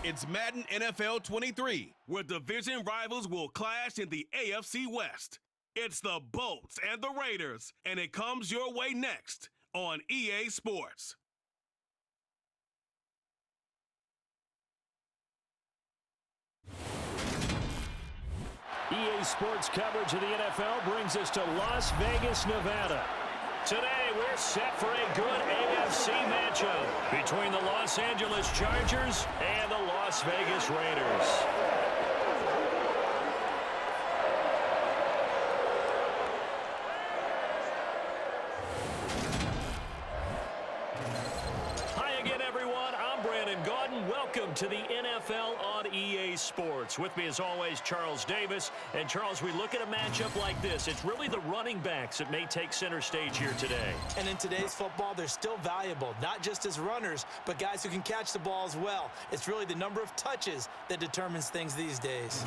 It's Madden NFL 23, where division rivals will clash in the AFC West. It's the Bolts and the Raiders, and it comes your way next on EA Sports. EA Sports coverage of the NFL brings us to Las Vegas, Nevada. Today, we're set for a good AFC matchup between the Los Angeles Chargers and the Las Vegas Raiders. Welcome to the NFL on EA Sports. With me, as always, Charles Davis. And, Charles, we look at a matchup like this. It's really the running backs that may take center stage here today. And in today's football, they're still valuable, not just as runners, but guys who can catch the ball as well. It's really the number of touches that determines things these days.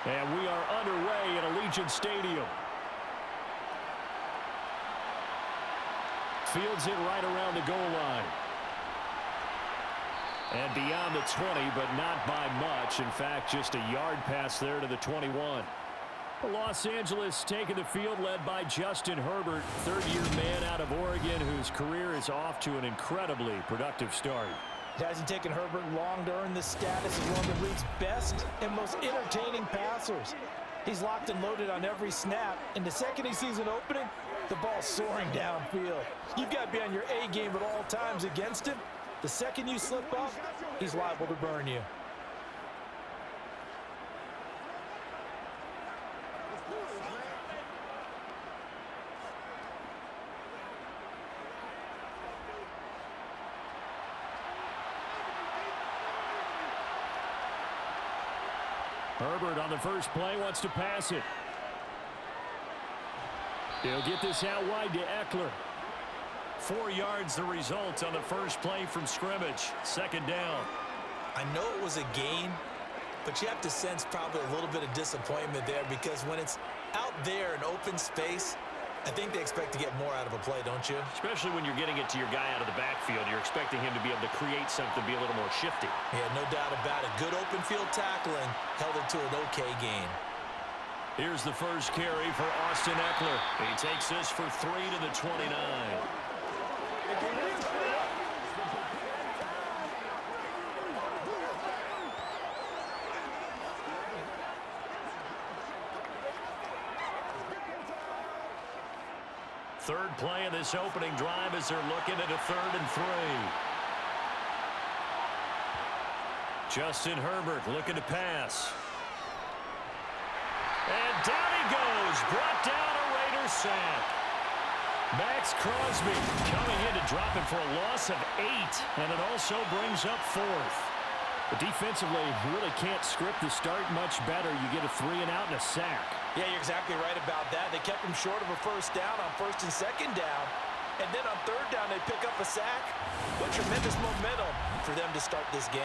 And we are underway at Allegiant Stadium. Fields it right around the goal line. And beyond the 20, but not by much. In fact, just a yard pass there to the 21. Los Angeles taking the field, led by Justin Herbert, third-year man out of Oregon, whose career is off to an incredibly productive start. It hasn't taken Herbert long to earn this status as one of the league's best and most entertaining passers. He's locked and loaded on every snap, and the second he sees an opening, the ball's soaring downfield. You've got to be on your A game at all times against him. The second you slip up, he's liable to burn you. Herbert on the first play wants to pass it. He'll get this out wide to Eckler. 4 yards the result on the first play from scrimmage. Second down. I know it was a gain, but you have to sense probably a little bit of disappointment there, because when it's out there in open space, I think they expect to get more out of a play, don't you? Especially when you're getting it to your guy out of the backfield. You're expecting him to be able to create something, be a little more shifty. Yeah, no doubt about it. Good open field tackling held it to an okay gain. Here's the first carry for Austin Eckler. He takes this for 3 to the 29. Third play of this opening drive as they're looking at a 3rd and 3. Justin Herbert looking to pass. And down he goes. Brought down a Raiders sack. Max Crosby coming in to drop him for a loss of 8. And it also brings up 4th. But defensively, you really can't script the start much better. You get a 3 and out and a sack. Yeah, you're exactly right about that. They kept him short of a first down on 1st and 2nd down. And then on 3rd down, they pick up a sack. What tremendous momentum for them to start this game.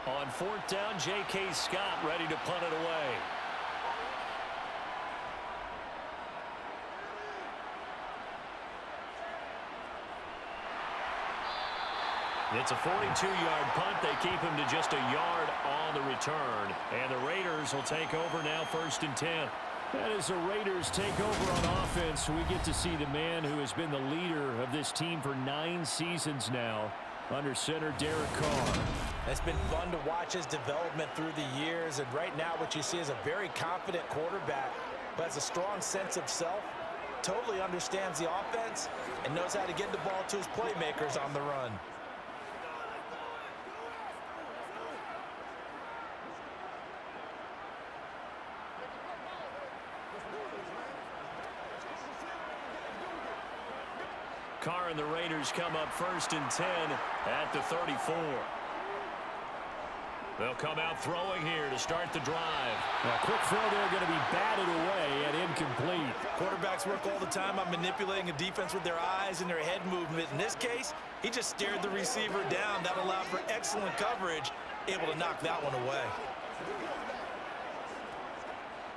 On 4th down, J.K. Scott ready to punt it away. It's a 42-yard punt. They keep him to just a yard on the return. And the Raiders will take over now 1st and 10. And as the Raiders take over on offense, we get to see the man who has been the leader of this team for 9 seasons now, under center Derek Carr. It's been fun to watch his development through the years, and right now what you see is a very confident quarterback who has a strong sense of self, totally understands the offense, and knows how to get the ball to his playmakers on the run. Carr and the Raiders come up 1st and 10 at the 34. They'll come out throwing here to start the drive. A quick throw there going to be batted away and incomplete. Quarterbacks work all the time on manipulating a defense with their eyes and their head movement. In this case, he just stared the receiver down. That allowed for excellent coverage, able to knock that one away.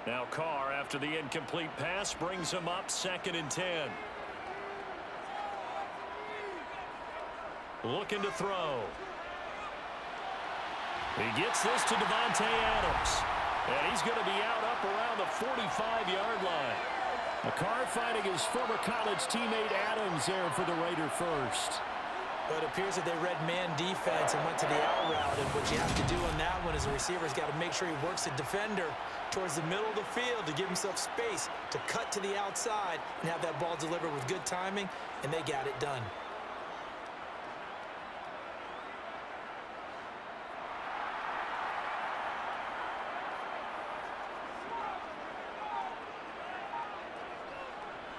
Now Carr, after the incomplete pass, brings him up 2nd and 10. Looking to throw. He gets this to Davante Adams. And he's going to be out up around the 45-yard line. Carr finding his former college teammate Adams there for the Raider first. But it appears that they read man defense and went to the out route. And what you have to do on that one is the receiver's got to make sure he works the defender towards the middle of the field to give himself space to cut to the outside and have that ball delivered with good timing, and they got it done.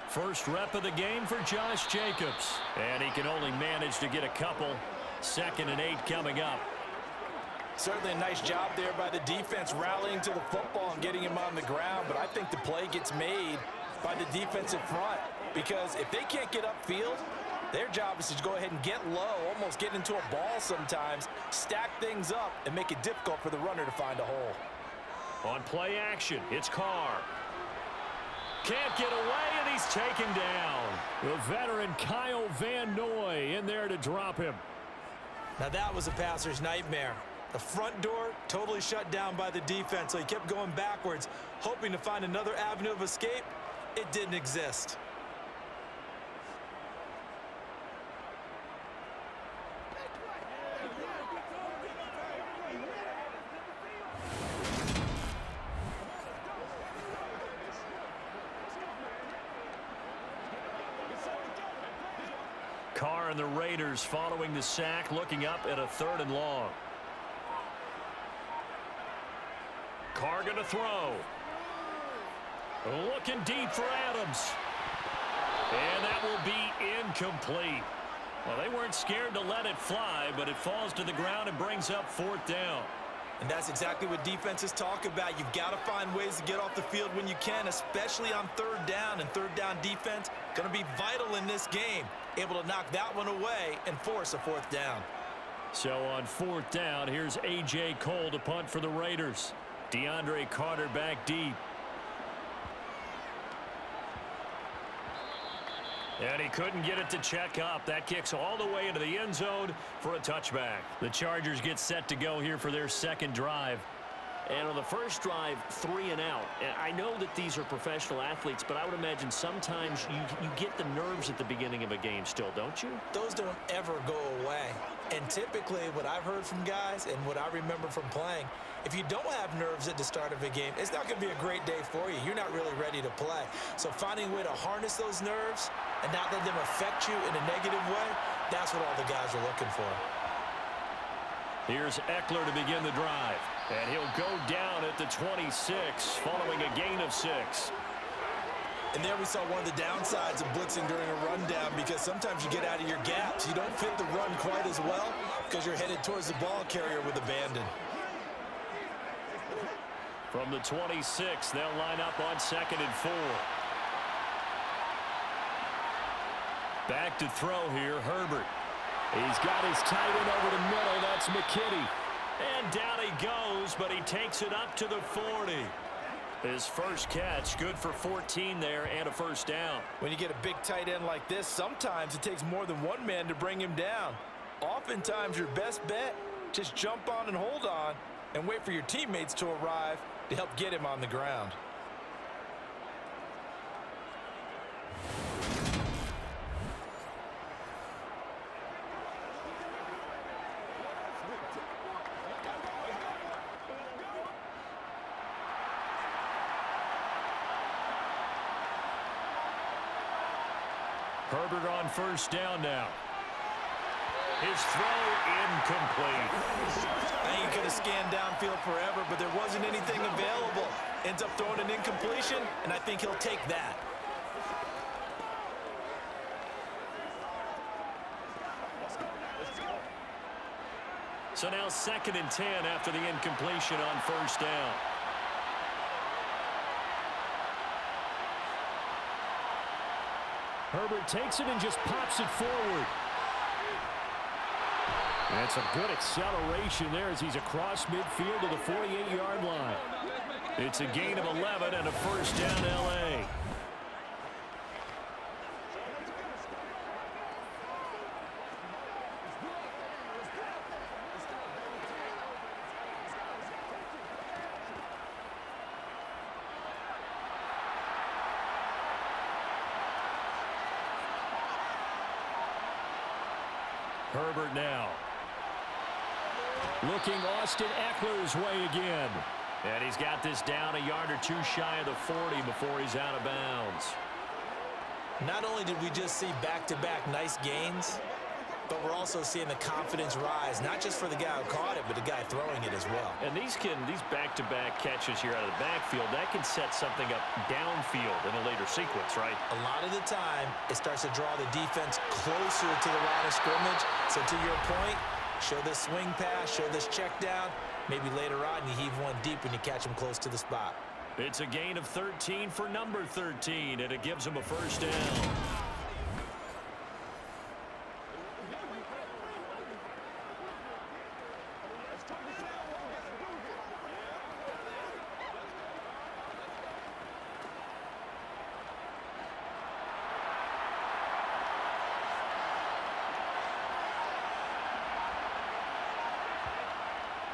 First rep of the game for Josh Jacobs. And he can only manage to get a couple. 2nd and 8 coming up. Certainly a nice job there by the defense rallying to the football and getting him on the ground. But I think the play gets made by the defensive front. Because if they can't get upfield, their job is to go ahead and get low, almost get into a ball sometimes, stack things up, and make it difficult for the runner to find a hole. On play action, it's Carr. Can't get away, and he's taken down. The veteran Kyle Van Noy in there to drop him. Now that was a passer's nightmare. The front door totally shut down by the defense, so he kept going backwards, hoping to find another avenue of escape. It didn't exist. Carr and the Raiders following the sack, looking up at a 3rd and long. Carr going to throw. Looking deep for Adams. And that will be incomplete. Well, they weren't scared to let it fly, but it falls to the ground and brings up 4th down. And that's exactly what defenses talk about. You've got to find ways to get off the field when you can, especially on 3rd down. And 3rd down defense going to be vital in this game. Able to knock that one away and force a 4th down. So on 4th down, here's A.J. Cole to punt for the Raiders. DeAndre Carter back deep. And he couldn't get it to check up. That kicks all the way into the end zone for a touchback. The Chargers get set to go here for their 2nd drive. And on the first drive, 3 and out. And I know that these are professional athletes, but I would imagine sometimes you get the nerves at the beginning of a game still, don't you? Those don't ever go away. And typically what I've heard from guys and what I remember from playing, if you don't have nerves at the start of a game, it's not going to be a great day for you. You're not really ready to play. So finding a way to harness those nerves and not let them affect you in a negative way, that's what all the guys are looking for. Here's Eckler to begin the drive. And he'll go down at the 26 following a gain of 6. And there we saw one of the downsides of blitzing during a rundown, because sometimes you get out of your gaps. You don't fit the run quite as well because you're headed towards the ball carrier with abandon. From the 26, they'll line up on 2nd and 4. Back to throw here, Herbert. He's got his tight end over the middle. That's McKinney. And down he goes, but he takes it up to the 40. His first catch, good for 14 there and a 1st down. When you get a big tight end like this, sometimes it takes more than one man to bring him down. Oftentimes your best bet, just jump on and hold on and wait for your teammates to arrive to help get him on the ground. Herbert on first down now. His throw incomplete. I think he could have scanned downfield forever, but there wasn't anything available. Ends up throwing an incompletion, and I think he'll take that. So now 2nd and 10 after the incompletion on first down. Herbert takes it and just pops it forward. That's a good acceleration there as he's across midfield to the 48-yard line. It's a gain of 11 and a first down, L.A. Herbert now. Looking Austin Eckler's way again. And he's got this down a yard or two shy of the 40 before he's out of bounds. Not only did we just see back-to-back nice gains, but we're also seeing the confidence rise, not just for the guy who caught it, but the guy throwing it as well. And these back-to-back catches here out of the backfield, that can set something up downfield in a later sequence, right? A lot of the time, it starts to draw the defense closer to the line of scrimmage. So to your point, show this swing pass, show this check down. Maybe later on you heave one deep when you catch him close to the spot. It's a gain of 13 for number 13, and it gives him a first down.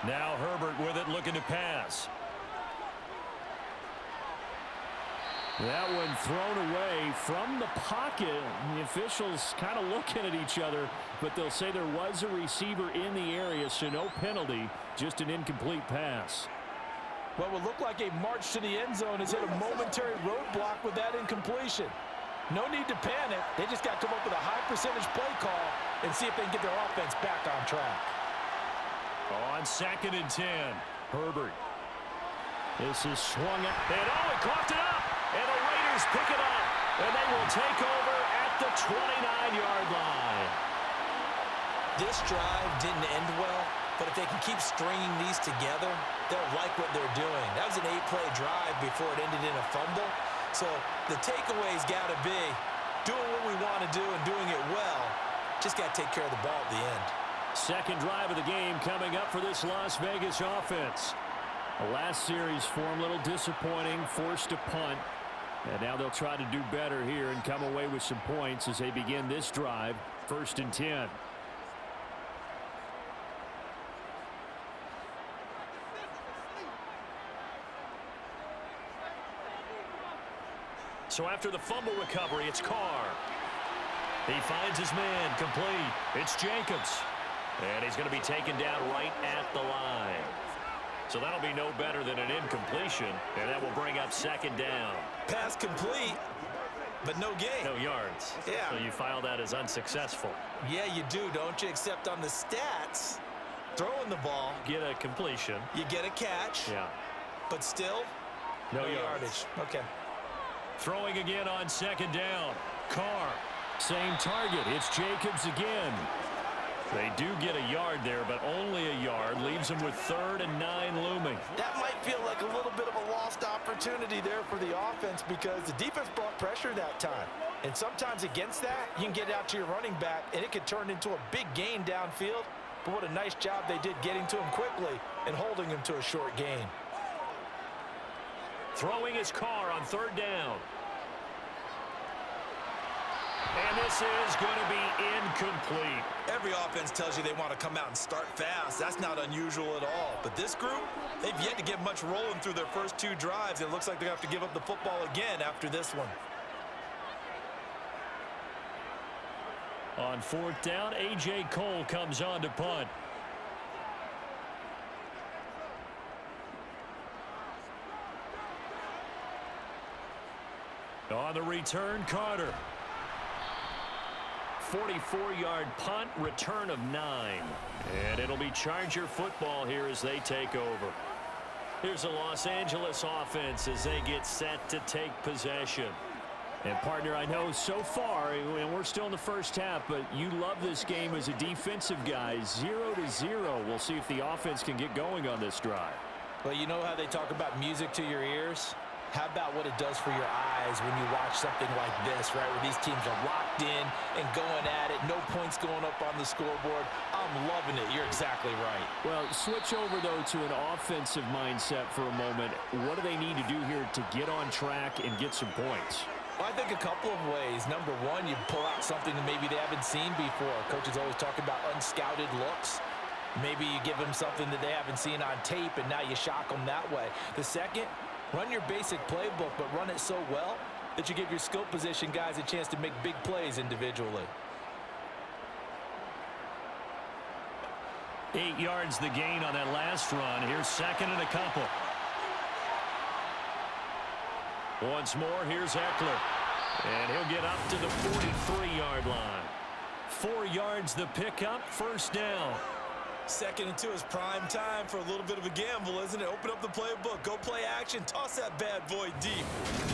Now Herbert with it, looking to pass. That one thrown away from the pocket. The officials kind of looking at each other, but they'll say there was a receiver in the area, so no penalty, just an incomplete pass. What would look like a march to the end zone has hit a momentary roadblock with that incompletion. No need to panic. They just got to come up with a high percentage play call and see if they can get their offense back on track. On 2nd and 10, Herbert. This is swung at. And he coughed it up. And the Raiders pick it up. And they will take over at the 29-yard line. This drive didn't end well, but if they can keep stringing these together, they'll like what they're doing. That was an 8-play drive before it ended in a fumble. So the takeaway's got to be doing what we want to do and doing it well. Just got to take care of the ball at the end. Second drive of the game coming up for this Las Vegas offense. The last series for them, a little disappointing, forced a punt. And now they'll try to do better here and come away with some points as they begin this drive, 1st and 10. So after the fumble recovery, it's Carr. He finds his man, complete. It's Jacobs. And he's going to be taken down right at the line. So that'll be no better than an incompletion, and that will bring up 2nd down. Pass complete, but no gain. No yards. Yeah. So you file that as unsuccessful. Yeah, you do, don't you? Except on the stats, throwing the ball. Get a completion. You get a catch. Yeah. But still, no yardage. Okay. Throwing again on 2nd down. Carr, same target. It's Jacobs again. They do get a yard there, but only a yard. Leaves them with 3rd and 9 looming. That might feel like a little bit of a lost opportunity there for the offense because the defense brought pressure that time. And sometimes against that, you can get out to your running back, and it could turn into a big gain downfield. But what a nice job they did getting to him quickly and holding him to a short gain. Throwing his Carr on 3rd down. And this is going to be incomplete. Every offense tells you they want to come out and start fast. That's not unusual at all. But this group, they've yet to get much rolling through their first 2 drives. It looks like they have to give up the football again after this one. On 4th down, A.J. Cole comes on to punt. On the return, Carter. 44-yard punt, return of 9. And it'll be Charger football here as they take over. Here's the Los Angeles offense as they get set to take possession. And, partner, I know so far, and we're still in the first half, but you love this game as a defensive guy. 0-0. We'll see if the offense can get going on this drive. Well, you know how they talk about music to your ears? How about what it does for your eyes when you watch something like this, right, where these teams are locked in and going at it, no points going up on the scoreboard? I'm loving it. You're exactly right. Well, switch over, though, to an offensive mindset for a moment. What do they need to do here to get on track and get some points? Well, I think a couple of ways. Number one, you pull out something that maybe they haven't seen before. Coaches always talk about unscouted looks. Maybe you give them something that they haven't seen on tape, and now you shock them that way. The second, run your basic playbook, but run it so well that you give your skill position guys a chance to make big plays individually. 8 yards the gain on that last run. Here's second and a couple. Once more, here's Eckler. And he'll get up to the 43-yard line. 4 yards the pickup, first down. 2nd and 2 is prime time for a little bit of a gamble, isn't it? Open up the playbook, go play action, toss that bad boy deep.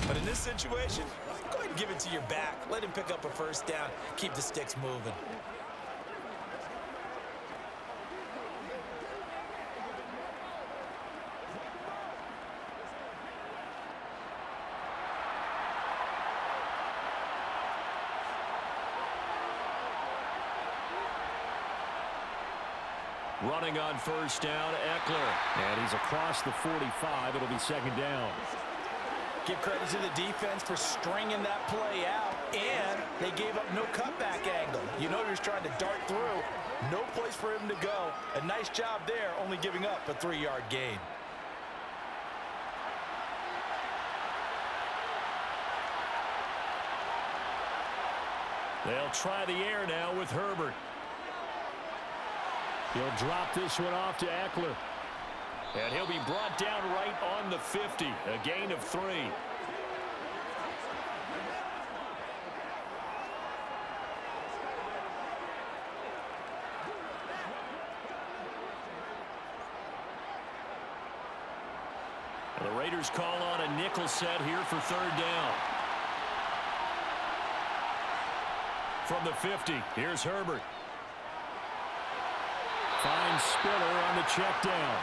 But in this situation, go ahead and give it to your back. Let him pick up a first down, keep the sticks moving. Running on first down, Eckler. And he's across the 45. It'll be second down. Give credit to the defense for stringing that play out, and they gave up no cutback angle. You know he was trying to dart through. No place for him to go. A nice job there, only giving up a 3-yard gain. They'll try the air now with Herbert. He'll drop this one off to Eckler. And he'll be brought down right on the 50. A gain of 3. And the Raiders call on a nickel set here for third down. From the 50, here's Herbert. Finds Spiller on the check down.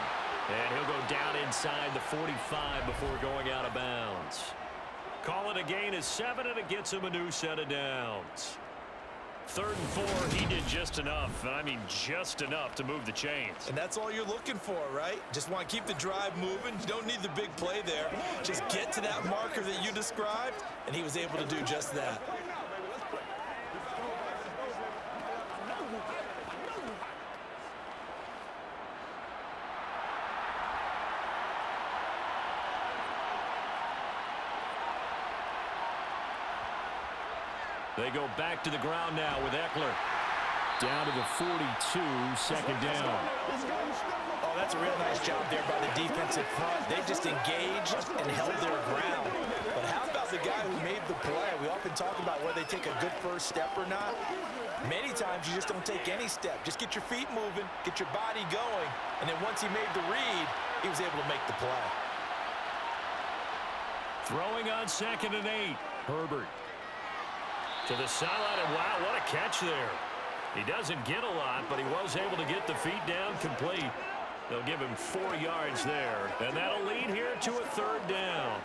And he'll go down inside the 45 before going out of bounds. Call it a gain of 7, and it gets him a new set of downs. 3rd and 4, he did just enough. And I mean just enough to move the chains. And that's all you're looking for, right? Just want to keep the drive moving. You don't need the big play there. Just get to that marker that you described, and he was able to do just that. They go back to the ground now with Eckler. Down to the 42, second down. Oh, that's a real nice job there by the defensive front. They just engaged and held their ground. But how about the guy who made the play? We often talk about whether they take a good first step or not. Many times you just don't take any step. Just get your feet moving, get your body going, and then once he made the read, he was able to make the play. Throwing on 2nd and 8. Herbert. To the sideline, and wow, what a catch there. He doesn't get a lot, but he was able to get the feet down complete. They'll give him 4 yards there, and that'll lead here to a third down.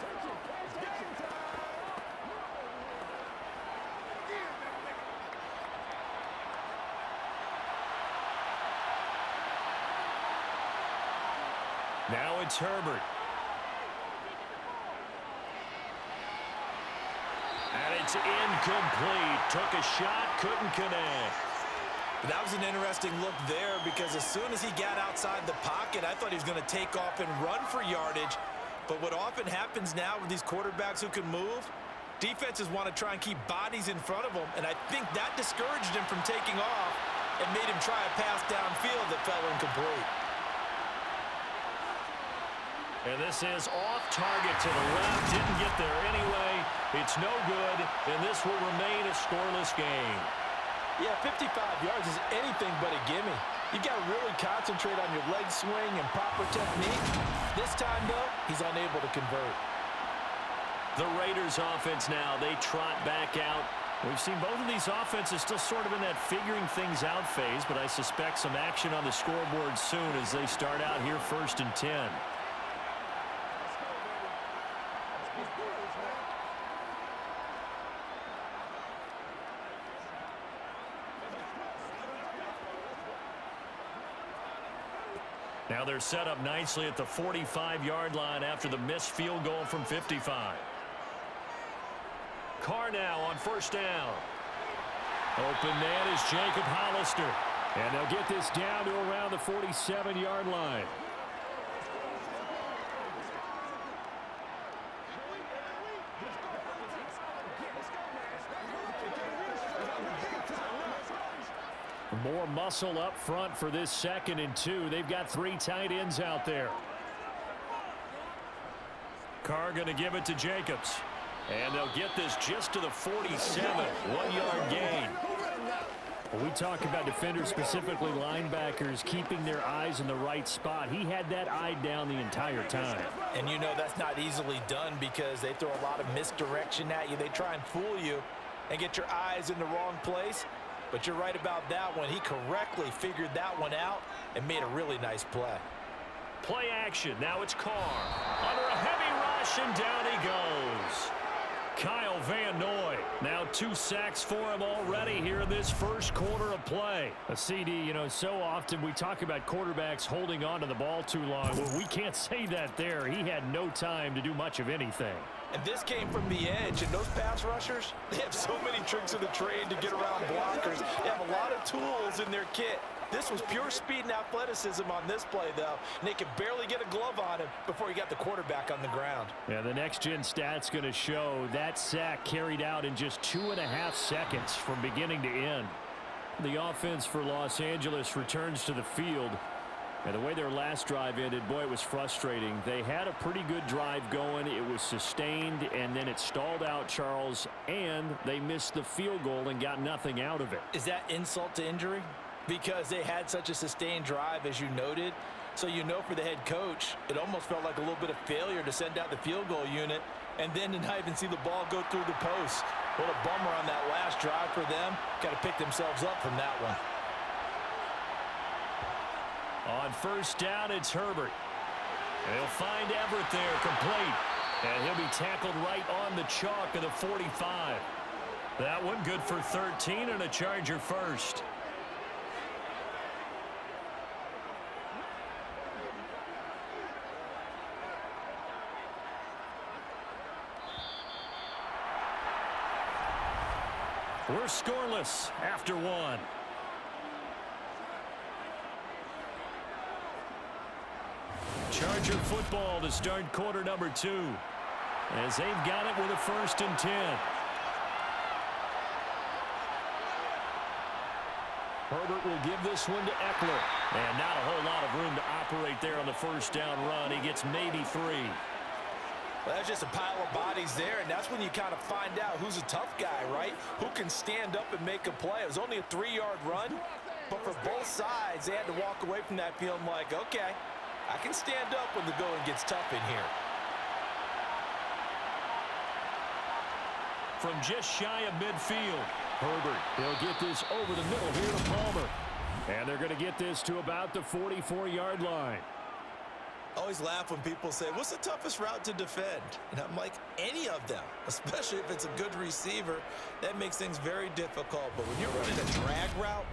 Now it's Herbert. And it's incomplete. Took a shot, couldn't connect. That was an interesting look there because as soon as he got outside the pocket, I thought he was going to take off and run for yardage. But what often happens now with these quarterbacks who can move, defenses want to try and keep bodies in front of them, and I think that discouraged him from taking off and made him try a pass downfield that fell incomplete. And this is off target to the left. Didn't get there anyway. It's no good, and this will remain a scoreless game. Yeah, 55 yards is anything but a gimme. You got to really concentrate on your leg swing and proper technique. This time, though, he's unable to convert. The Raiders offense now, they trot back out. We've seen both of these offenses still sort of in that figuring things out phase, but I suspect some action on the scoreboard soon as they start out here 1st and 10. Now they're set up nicely at the 45-yard line after the missed field goal from 55. Carr now on 1st down. Open man is Jacob Hollister. And they'll get this down to around the 47-yard line. More muscle up front for this 2nd and 2. They've got 3 tight ends out there. Carr going to give it to Jacobs. And they'll get this just to the 47. 1-yard gain. When we talk about defenders, specifically linebackers, keeping their eyes in the right spot, he had that eye down the entire time. And you know that's not easily done because they throw a lot of misdirection at you. They try and fool you and get your eyes in the wrong place. But you're right about that one. He correctly figured that one out and made a really nice play. Play action. Now it's Carr. Under a heavy rush, and down he goes. Kyle Van Noy. Now 2 sacks for him already here in this first quarter of play. A CD, you know, so often we talk about quarterbacks holding on to the ball too long. Well, we can't say that there. He had no time to do much of anything. And this came from the edge, and those pass rushers, they have so many tricks of the trade to get around blockers. They have a lot of tools in their kit. This was pure speed and athleticism on this play, though, and they could barely get a glove on him before he got the quarterback on the ground. Yeah, the next-gen stats going to show that sack carried out in just 2.5 seconds from beginning to end. The offense for Los Angeles returns to the field. And the way their last drive ended, boy, it was frustrating. They had a pretty good drive going. It was sustained, and then it stalled out, Charles, and they missed the field goal and got nothing out of it. Is that insult to injury? Because they had such a sustained drive, as you noted. So you know for the head coach, it almost felt like a little bit of failure to send out the field goal unit and then to not even see the ball go through the post. What a bummer on that last drive for them. Got to pick themselves up from that one. On 1st down, it's Herbert. And he'll find Everett there, complete. And he'll be tackled right on the chalk of the 45. That one good for 13 and a Charger first. We're scoreless after 1. Charger football to start quarter number 2. As they've got it with a 1st and 10. Herbert will give this one to Eckler. And not a whole lot of room to operate there on the 1st down run. He gets maybe 3. Well, that's just a pile of bodies there, and that's when you kind of find out who's a tough guy, right? Who can stand up and make a play. It was only a 3-yard run, but for both sides, they had to walk away from that feeling like, okay, I can stand up when the going gets tough in here. From just shy of midfield, Herbert, he'll get this over the middle here to Palmer. And they're going to get this to about the 44-yard line. I always laugh when people say, what's the toughest route to defend? And I'm like, any of them, especially if it's a good receiver. That makes things very difficult. But when you're running a drag route,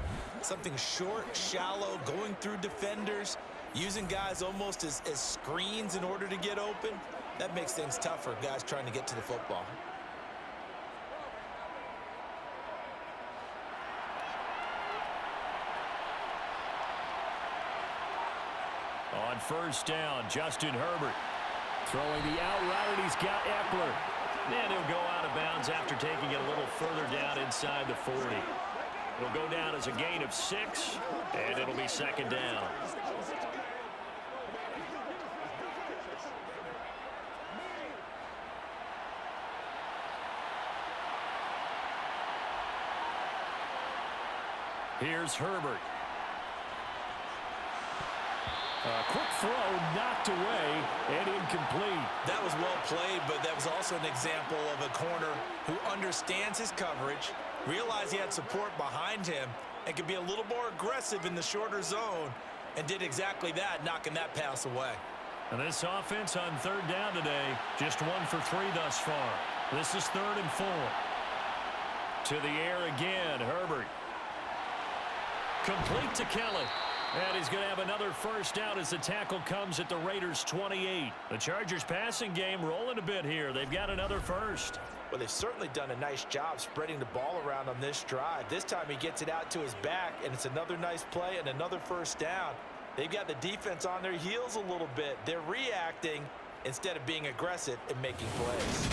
something short, shallow, going through defenders, using guys almost as screens in order to get open, that makes things tough for guys trying to get to the football. On 1st down, Justin Herbert throwing the out route, and he's got Eckler. And he'll go out of bounds after taking it a little further down inside the 40. It'll go down as a gain of 6, and it'll be 2nd down. Here's Herbert. A quick throw knocked away and incomplete. That was well played, but that was also an example of a corner who understands his coverage, realized he had support behind him, and could be a little more aggressive in the shorter zone, and did exactly that, knocking that pass away. And this offense on third down today, just 1 for 3 thus far. This is 3rd and 4. To the air again, Herbert. Complete to Kelly. And he's going to have another first down as the tackle comes at the Raiders' 28. The Chargers passing game rolling a bit here. They've got another first. Well, they've certainly done a nice job spreading the ball around on this drive. This time he gets it out to his back, and it's another nice play and another first down. They've got the defense on their heels a little bit. They're reacting instead of being aggressive and making plays.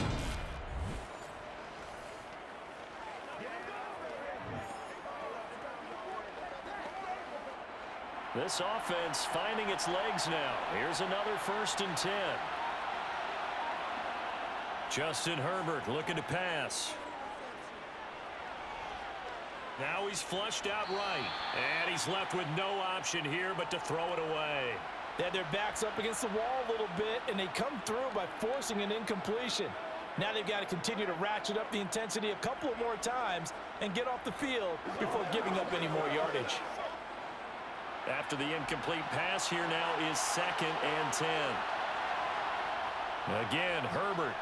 This offense finding its legs now. Here's another 1st and 10. Justin Herbert looking to pass. Now he's flushed out right. And he's left with no option here but to throw it away. They had their backs up against the wall a little bit, and they come through by forcing an incompletion. Now they've got to continue to ratchet up the intensity a couple of more times and get off the field before giving up any more yardage. After the incomplete pass, here now is 2nd and 10. Again, Herbert.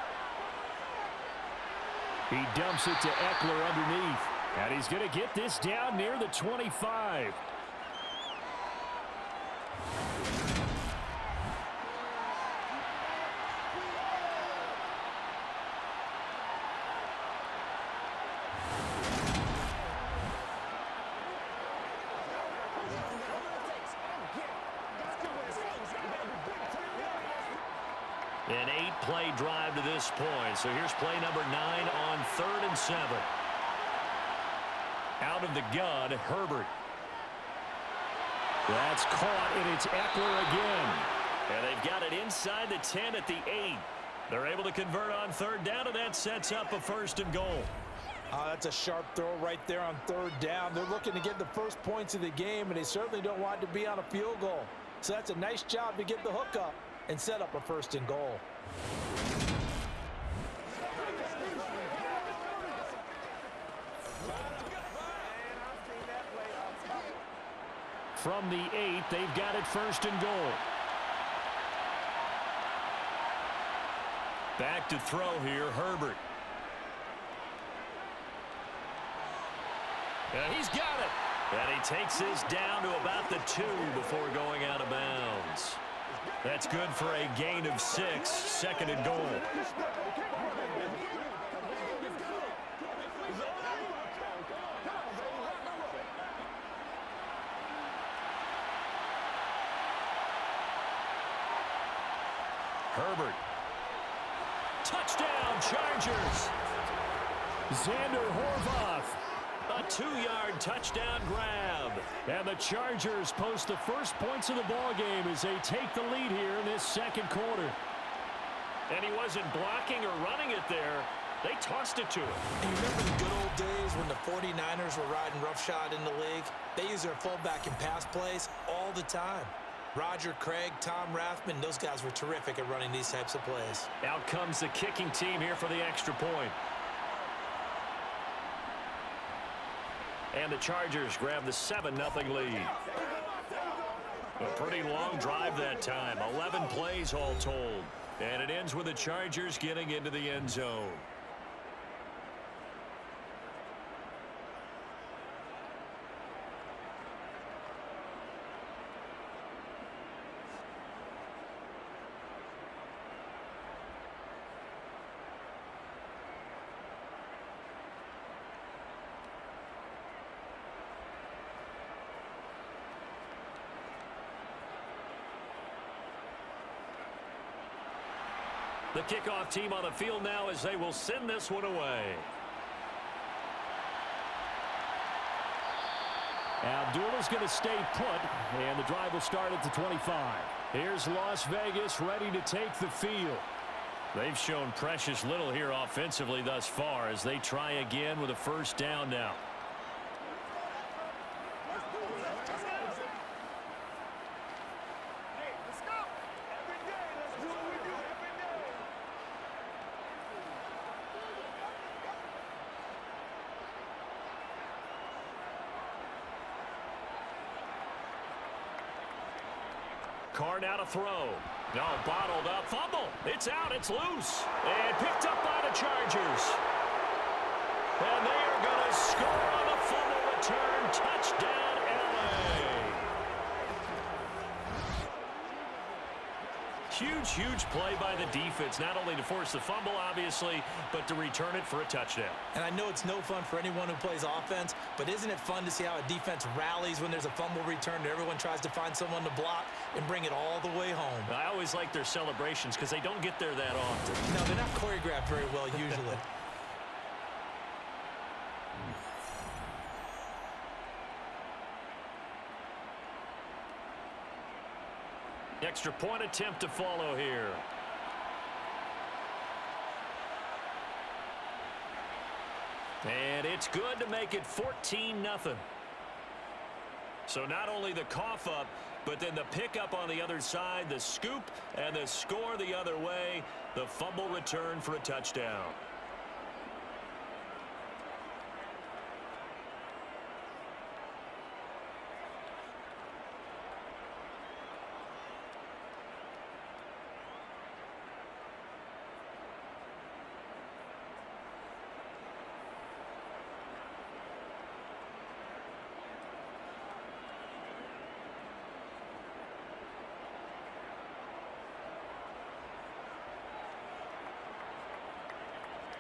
He dumps it to Eckler underneath. And he's going to get this down near the 25. An 8-play drive to this point. So here's play number 9 on 3rd and 7. Out of the gun, Herbert. That's caught, and it's Eckler again. And they've got it inside the 10 at the 8. They're able to convert on 3rd down, and that sets up a 1st and goal. That's a sharp throw right there on 3rd down. They're looking to get the first points of the game, and they certainly don't want it to be on a field goal. So that's a nice job to get the hook up and set up a 1st and goal. From the 8, they've got it 1st and goal. Back to throw here, Herbert. And he's got it. And he takes this down to about the 2 before going out of bounds. That's good for a gain of 6, 2nd and goal. Herbert. Touchdown, Chargers. Xander Horvath. A 2-yard touchdown grab. And the Chargers post the first points of the ball game as they take the lead here in this 2nd quarter. And he wasn't blocking or running it there. They tossed it to him. And you remember the good old days when the 49ers were riding roughshod in the league? They use their fullback in pass plays all the time. Roger Craig, Tom Rathman, those guys were terrific at running these types of plays. Out comes the kicking team here for the extra point. And the Chargers grab the 7-0 lead. A pretty long drive that time. 11 plays all told. And it ends with the Chargers getting into the end zone. The kickoff team on the field now as they will send this one away. Abdullah's going to stay put, and the drive will start at the 25. Here's Las Vegas ready to take the field. They've shown precious little here offensively thus far as they try again with a first down now. Carr now to throw. No, bottled up. Fumble. It's out. It's loose. And picked up by the Chargers. And they are going to score on the fumble return. Touchdown, LA. Huge, huge play by the defense, not only to force the fumble, obviously, but to return it for a touchdown. And I know it's no fun for anyone who plays offense, but isn't it fun to see how a defense rallies when there's a fumble return and everyone tries to find someone to block and bring it all the way home? I always like their celebrations because they don't get there that often. No, they're not choreographed very well usually. Extra point attempt to follow here. And it's good to make it 14-0. So not only the cough up, but then the pickup on the other side, the scoop, and the score the other way, the fumble return for a touchdown.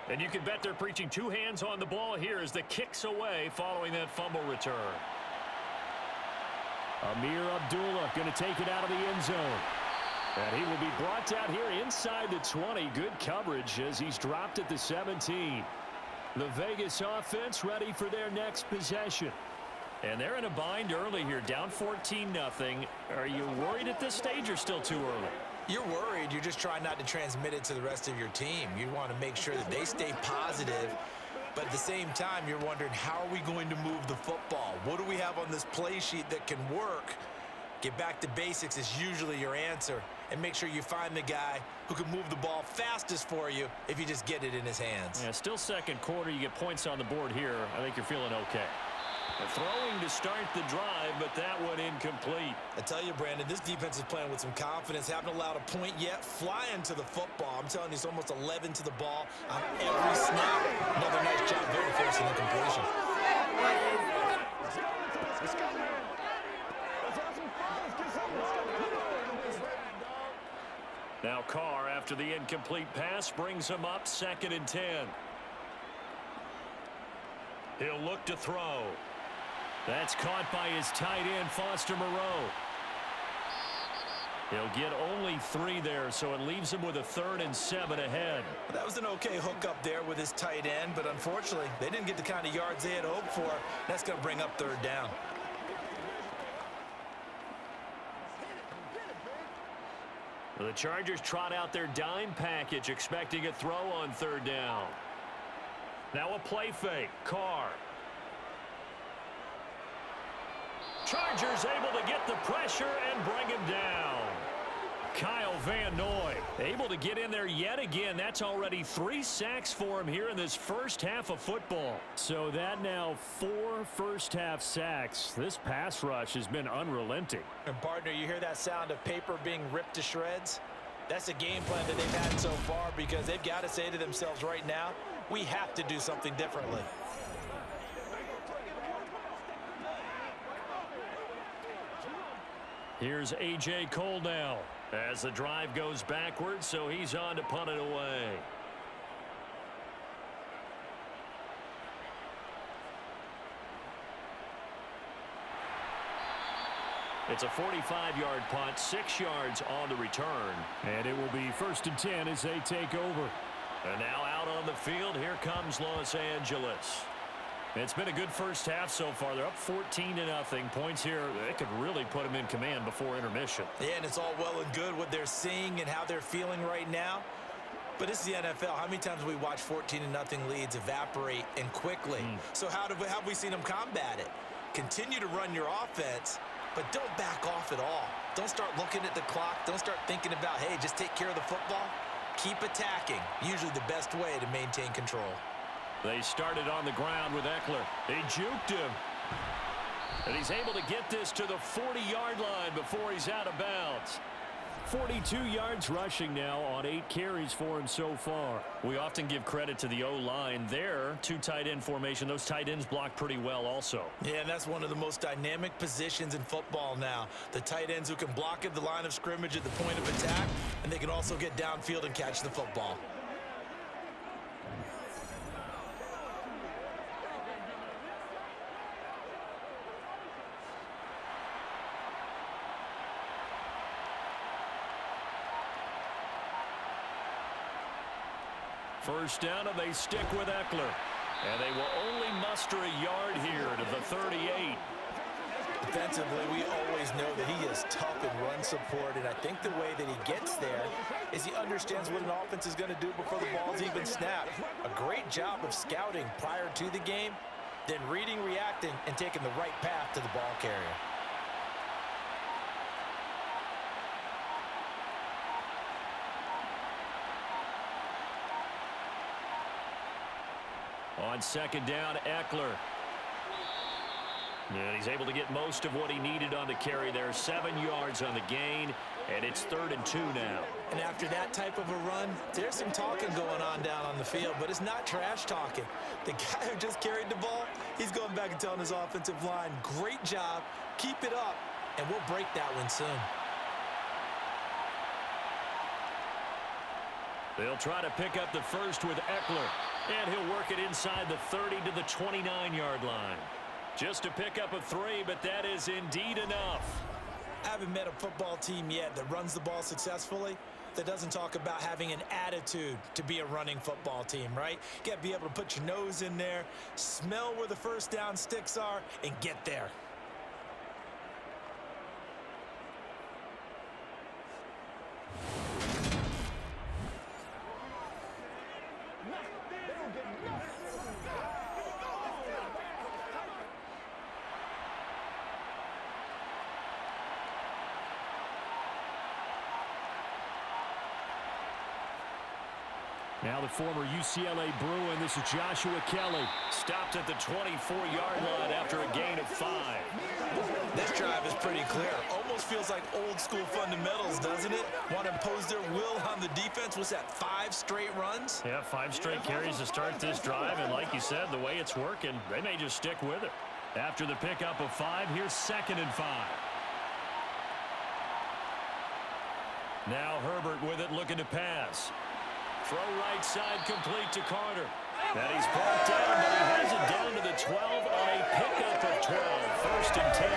And you can bet they're preaching two hands on the ball here as the kick's away following that fumble return. Amir Abdullah going to take it out of the end zone. And he will be brought down here inside the 20. Good coverage as he's dropped at the 17. The Vegas offense ready for their next possession. And they're in a bind early here, down 14-0. Are you worried at this stage or still too early? You're worried. You're just trying not to transmit it to the rest of your team. You want to make sure that they stay positive, but at the same time, you're wondering, how are we going to move the football? What do we have on this play sheet that can work? Get back to basics is usually your answer, and make sure you find the guy who can move the ball fastest for you if you just get it in his hands. Yeah, still second quarter. You get points on the board here. I think you're feeling okay. Throwing to start the drive, but that one incomplete. I tell you, Brandon, this defense is playing with some confidence. Haven't allowed a point yet. Flying to the football. I'm telling you, it's almost 11 to the ball on every snap. Another nice job there forcing the completion. Now Carr, after the incomplete pass, brings him up 2nd and 10. He'll look to throw. That's caught by his tight end, Foster Moreau. He'll get only 3 there, so it leaves him with a 3rd and 7 ahead. That was an okay hook up there with his tight end, but unfortunately, they didn't get the kind of yards they had hoped for. That's going to bring up 3rd down. The Chargers trot out their dime package, expecting a throw on 3rd down. Now a play fake. Carr. Chargers able to get the pressure and bring him down. Kyle Van Noy able to get in there yet again. That's already 3 sacks for him here in this first half of football. So that now 4 first-half sacks. This pass rush has been unrelenting. And partner, you hear that sound of paper being ripped to shreds? That's a game plan that they've had so far, because they've got to say to themselves right now, we have to do something differently. Here's A.J. Cole now as the drive goes backwards, so he's on to punt it away. It's a 45-yard punt, 6 yards on the return. And it will be 1st and 10 as they take over. And now out on the field, here comes Los Angeles. It's been a good first half so far. They're up 14-0. Points here, they could really put them in command before intermission. Yeah, and it's all well and good what they're seeing and how they're feeling right now. But it's the NFL. How many times have we watched 14-0 leads evaporate and quickly? So how have we seen them combat it? Continue to run your offense, but don't back off at all. Don't start looking at the clock. Don't start thinking about, hey, just take care of the football. Keep attacking. Usually the best way to maintain control. They started on the ground with Eckler. They juked him. And he's able to get this to the 40-yard line before he's out of bounds. 42 yards rushing now on 8 carries for him so far. We often give credit to the O-line there. 2 tight end formation. Those tight ends block pretty well also. Yeah, and that's one of the most dynamic positions in football now. The tight ends who can block at the line of scrimmage at the point of attack, and they can also get downfield and catch the football. First down, and they stick with Eckler. And they will only muster a yard here to the 38. Defensively, we always know that he is tough in run support, and I think the way that he gets there is he understands what an offense is going to do before the ball's even snapped. A great job of scouting prior to the game, then reading, reacting, and taking the right path to the ball carrier. On second down, Eckler. And he's able to get most of what he needed on the carry there. 7 yards on the gain, and it's 3rd and 2 now. And after that type of a run, there's some talking going on down on the field, but it's not trash talking. The guy who just carried the ball, he's going back and telling his offensive line, great job, keep it up, and we'll break that one soon. They'll try to pick up the first with Eckler, and he'll work it inside the 30 to the 29-yard line. Just to pick up a 3, but that is indeed enough. I haven't met a football team yet that runs the ball successfully that doesn't talk about having an attitude to be a running football team, right? You got to be able to put your nose in there, smell where the first down sticks are, and get there. Now the former UCLA Bruin, this is Joshua Kelly. Stopped at the 24-yard line after a gain of 5. This drive is pretty clear. Almost feels like old school fundamentals, doesn't it? Want to impose their will on the defense. Was that 5 straight runs? Yeah, 5 straight carries to start this drive, and like you said, the way it's working, they may just stick with it. After the pickup of 5, here's 2nd and 5. Now Herbert with it, looking to pass. Throw right side complete to Carter. And he's brought down, but he has it down to the 12 on a pickup of 12. 1st and 10.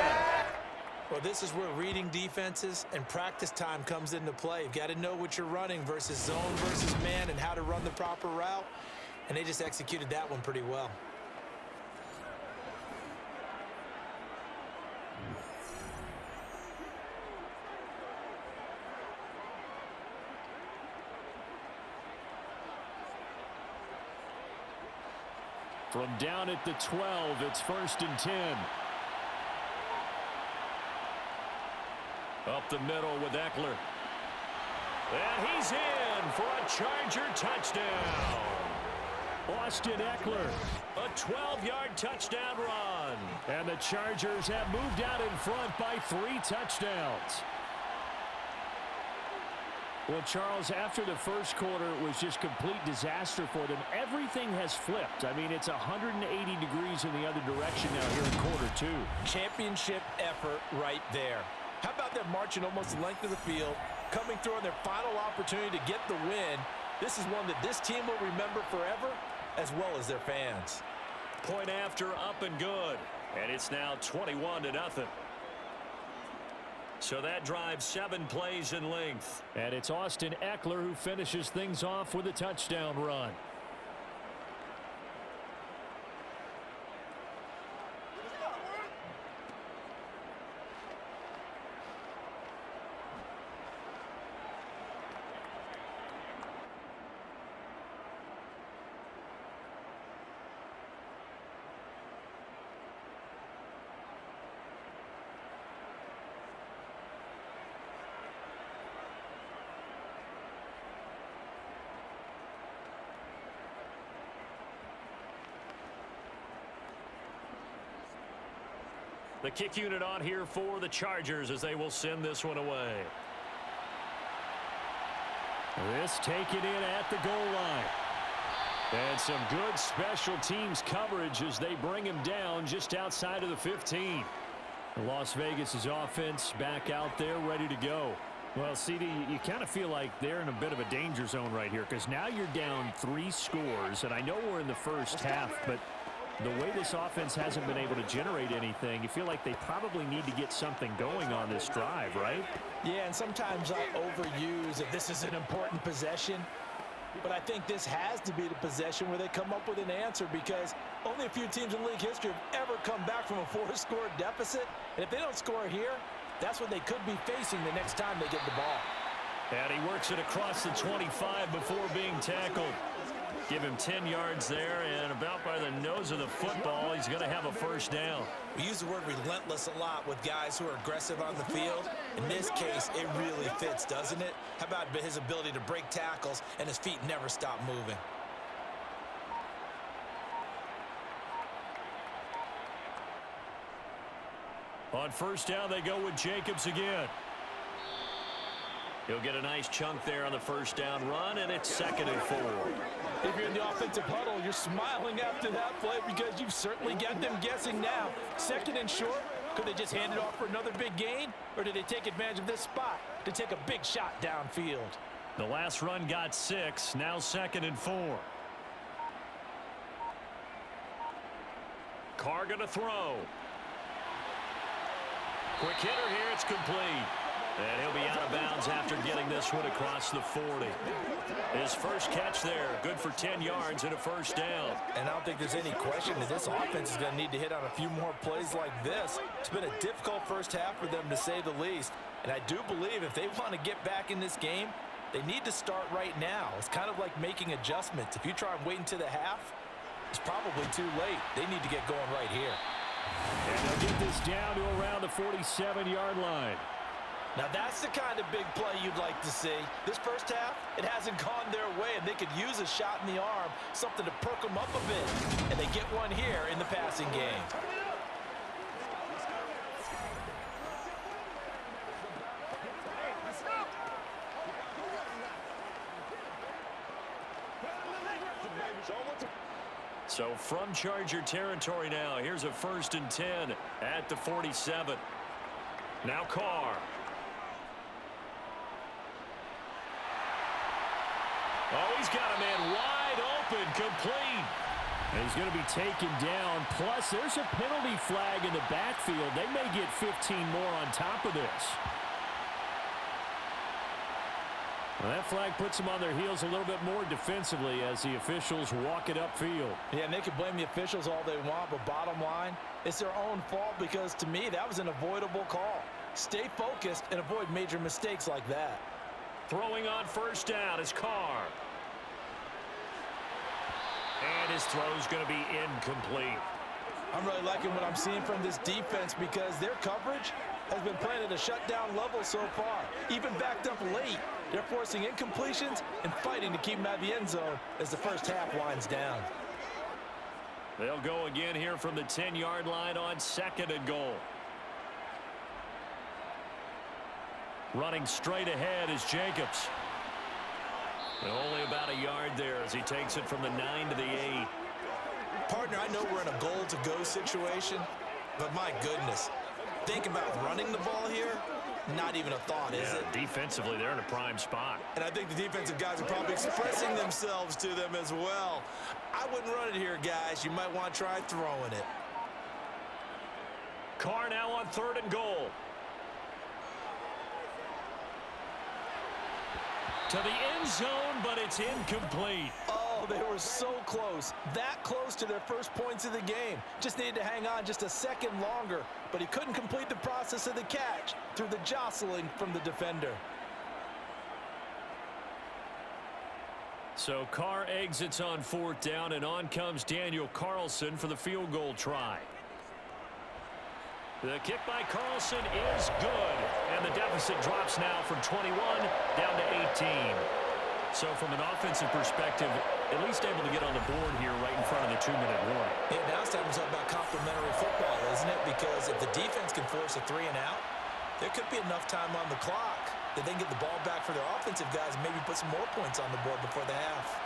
Well, this is where reading defenses and practice time comes into play. You've got to know what you're running versus zone versus man and how to run the proper route. And they just executed that one pretty well. From down at the 12, it's 1st and 10. Up the middle with Eckler. And he's in for a Charger touchdown. Austin Eckler. A 12-yard touchdown run. And the Chargers have moved out in front by 3 touchdowns. Well, Charles, after the first quarter, it was just complete disaster for them. Everything has flipped. I mean, it's 180 degrees in the other direction now here in quarter 2. Championship effort right there. How about them marching almost the length of the field, coming through on their final opportunity to get the win? This is one that this team will remember forever, as well as their fans. Point after, up and good. And it's now 21-0. So that drives 7 plays in length. And it's Austin Eckler who finishes things off with a touchdown run. The kick unit on here for the Chargers as they will send this one away. This taken in at the goal line. And some good special teams coverage as they bring him down just outside of the 15. Las Vegas' offense back out there ready to go. Well, CD, you kind of feel like they're in a bit of a danger zone right here because now you're down 3 scores, and I know we're in the first half, but the way this offense hasn't been able to generate anything, you feel like they probably need to get something going on this drive, right? Yeah, and sometimes I overuse if this is an important possession, but I think this has to be the possession where they come up with an answer because only a few teams in league history have ever come back from a 4-score deficit, and if they don't score here, that's what they could be facing the next time they get the ball. And he works it across the 25 before being tackled. Give him 10 yards there, and about by the nose of the football, he's going to have a first down. We use the word relentless a lot with guys who are aggressive on the field. In this case, it really fits, doesn't it? How about his ability to break tackles and his feet never stop moving? On first down, they go with Jacobs again. He'll get a nice chunk there on the first down run, and it's 2nd and 4. If you're in the offensive huddle, you're smiling after that play because you've certainly got them guessing now. 2nd and short, could they just hand it off for another big gain? Or did they take advantage of this spot to take a big shot downfield? The last run got 6, now 2nd and 4. Carr going to throw. Quick hitter here, it's complete. And he'll be out of bounds after getting this one across the 40. His first catch there, good for 10 yards and a first down. And I don't think there's any question that this offense is going to need to hit on a few more plays like this. It's been a difficult first half for them, to say the least. And I do believe if they want to get back in this game, they need to start right now. It's kind of like making adjustments. If you try and wait until the half, it's probably too late. They need to get going right here. And they'll get this down to around the 47-yard line. Now that's the kind of big play you'd like to see. This first half, it hasn't gone their way, and they could use a shot in the arm, something to perk them up a bit. And they get one here in the passing game. So from Charger territory now, here's a 1st and 10 at the 47. Now Carr. Oh, he's got a man wide open, complete. And he's going to be taken down. Plus, there's a penalty flag in the backfield. They may get 15 more on top of this. Well, that flag puts them on their heels a little bit more defensively as the officials walk it upfield. Yeah, and they can blame the officials all they want, but bottom line, it's their own fault because, to me, that was an avoidable call. Stay focused and avoid major mistakes like that. Throwing on first down is Carr. And his throw's going to be incomplete. I'm really liking what I'm seeing from this defense because their coverage has been playing at a shutdown level so far. Even backed up late, they're forcing incompletions and fighting to keep them out of the end zone as the first half winds down. They'll go again here from the 10-yard line on 2nd and goal. Running straight ahead is Jacobs. And only about a yard there as he takes it from the 9 to the 8. Partner, I know we're in a goal-to-go situation, but my goodness, think about running the ball here. Not even a thought, is it? Defensively, they're in a prime spot. And I think the defensive guys are probably expressing themselves to them as well. I wouldn't run it here, guys. You might want to try throwing it. Carr now on 3rd and goal. To the end zone, but it's incomplete. Oh, they were so close. That close to their first points of the game. Just needed to hang on just a second longer, but he couldn't complete the process of the catch through the jostling from the defender. So Carr exits on 4th down, and on comes Daniel Carlson for the field goal try. The kick by Carlson is good, and the deficit drops now from 21 down to 18. So from an offensive perspective, at least able to get on the board here right in front of the 2-minute warning. Yeah, now it's time to talk about complementary football, isn't it? Because if the defense can force a 3 and out, there could be enough time on the clock that they can get the ball back for their offensive guys and maybe put some more points on the board before the half.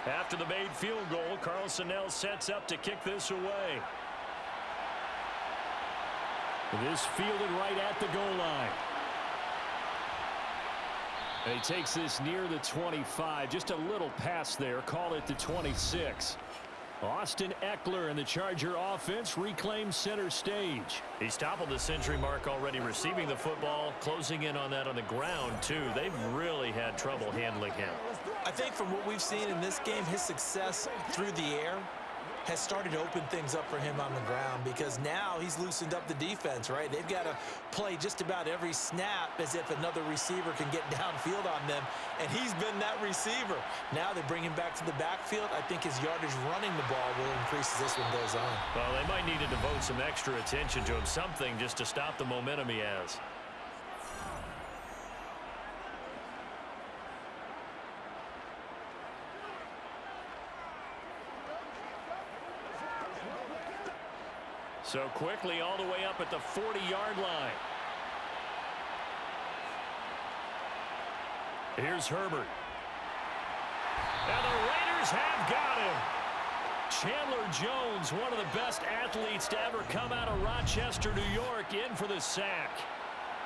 After the made field goal, Carlson now sets up to kick this away. This fielded right at the goal line. And he takes this near the 25. Just a little pass there. Call it the 26. Austin Eckler and the Charger offense reclaim center stage. He's toppled the century mark already receiving the football, closing in on that on the ground, too. They've really had trouble handling him. I think from what we've seen in this game, his success through the air has started to open things up for him on the ground because now he's loosened up the defense, right? They've got to play just about every snap as if another receiver can get downfield on them, and he's been that receiver. Now they bring him back to the backfield. I think his yardage running the ball will increase as this one goes on. Well, they might need to devote some extra attention to him, something just to stop the momentum he has. So quickly all the way up at the 40-yard line. Here's Herbert. Now the Raiders have got him. Chandler Jones, one of the best athletes to ever come out of Rochester, New York, in for the sack.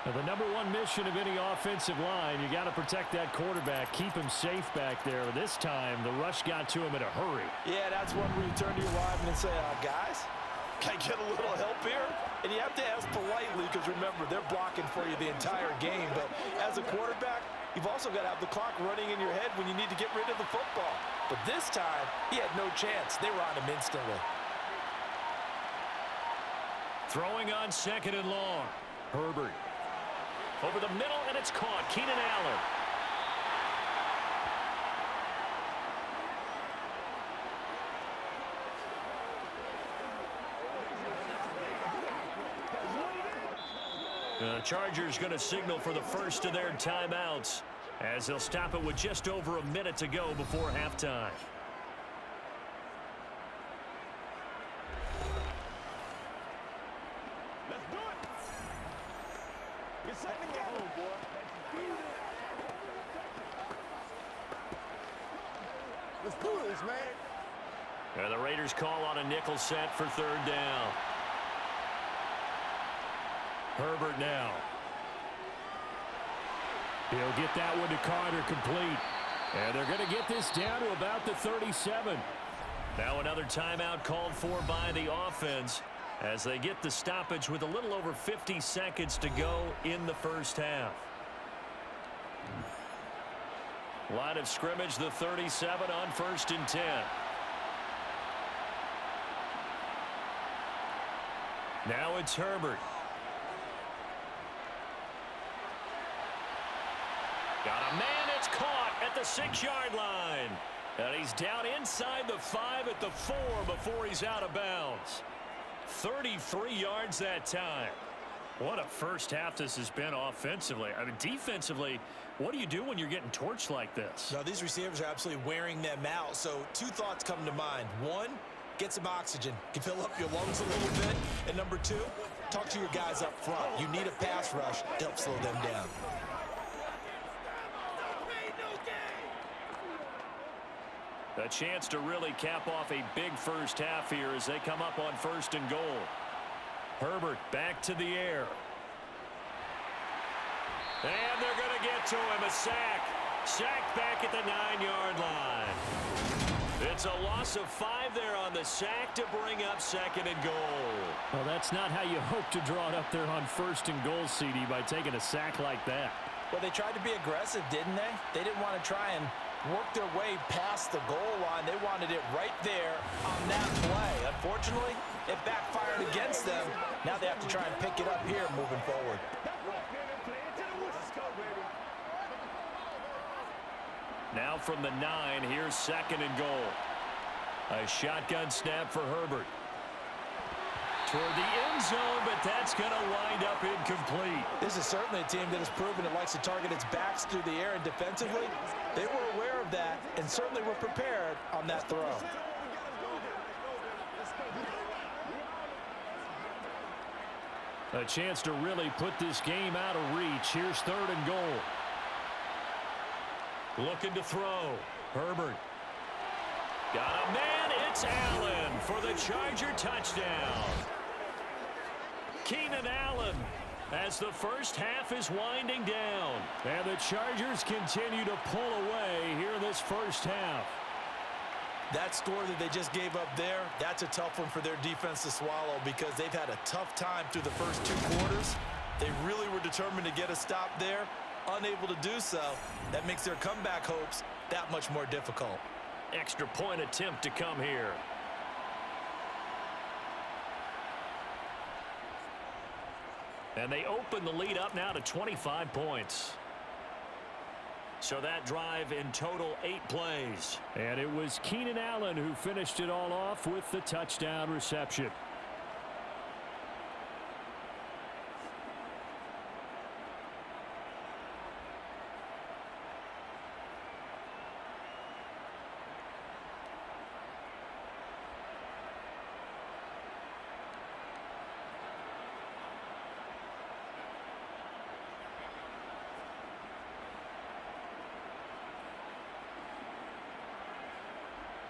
Now, the number one mission of any offensive line, you got to protect that quarterback, keep him safe back there. This time, the rush got to him in a hurry. Yeah, that's one where you turn to your lineman and say, guys, can I get a little help here? And you have to ask politely because, remember, they're blocking for you the entire game. But as a quarterback, you've also got to have the clock running in your head when you need to get rid of the football. But this time, he had no chance. They were on him instantly. Throwing on 2nd and long. Herbert. Over the middle, and it's caught. Keenan Allen. The Chargers going to signal for the first of their timeouts as they'll stop it with just over a minute to go before halftime. Let's do it. Get set to go, boy. Let's do this, man. And the Raiders call on a nickel set for 3rd down. Herbert now. He'll get that one to Carter complete. And they're going to get this down to about the 37. Now another timeout called for by the offense as they get the stoppage with a little over 50 seconds to go in the first half. Line of scrimmage, the 37 on 1st and 10. Now it's Herbert. Got a man, it's caught at the 6-yard line. And he's down inside the 5 at the 4 before he's out of bounds. 33 yards that time. What a first half this has been offensively. I mean, defensively, what do you do when you're getting torched like this? No, these receivers are absolutely wearing them out. So 2 thoughts come to mind. 1, get some oxygen. You can fill up your lungs a little bit. And number 2, talk to your guys up front. You need a pass rush to help slow them down. A chance to really cap off a big first half here as they come up on 1st and goal. Herbert back to the air. And they're going to get to him. A sack. Sack back at the 9-yard line. It's a loss of 5 there on the sack to bring up 2nd and goal. Well, that's not how you hope to draw it up there on 1st and goal, CD, by taking a sack like that. Well, they tried to be aggressive, didn't they? They didn't want to try and work their way past the goal line. They wanted it right there on that play. Unfortunately, it backfired against them. Now they have to try and pick it up here moving forward. Now from the 9, here's 2nd and goal. A shotgun snap for Herbert. Toward the end zone, but that's going to wind up incomplete. This is certainly a team that has proven it likes to target its backs through the air, and defensively, they were aware of that and certainly were prepared on that throw. A chance to really put this game out of reach. Here's 3rd and goal. Looking to throw. Herbert. Got a man. It's Allen for the Charger touchdown. Keenan Allen as the first half is winding down. And the Chargers continue to pull away here in this first half. That score that they just gave up there, that's a tough one for their defense to swallow because they've had a tough time through the first 2 quarters. They really were determined to get a stop there, unable to do so. That makes their comeback hopes that much more difficult. Extra point attempt to come here. And they open the lead up now to 25 points. So that drive in total 8 plays. And it was Keenan Allen who finished it all off with the touchdown reception.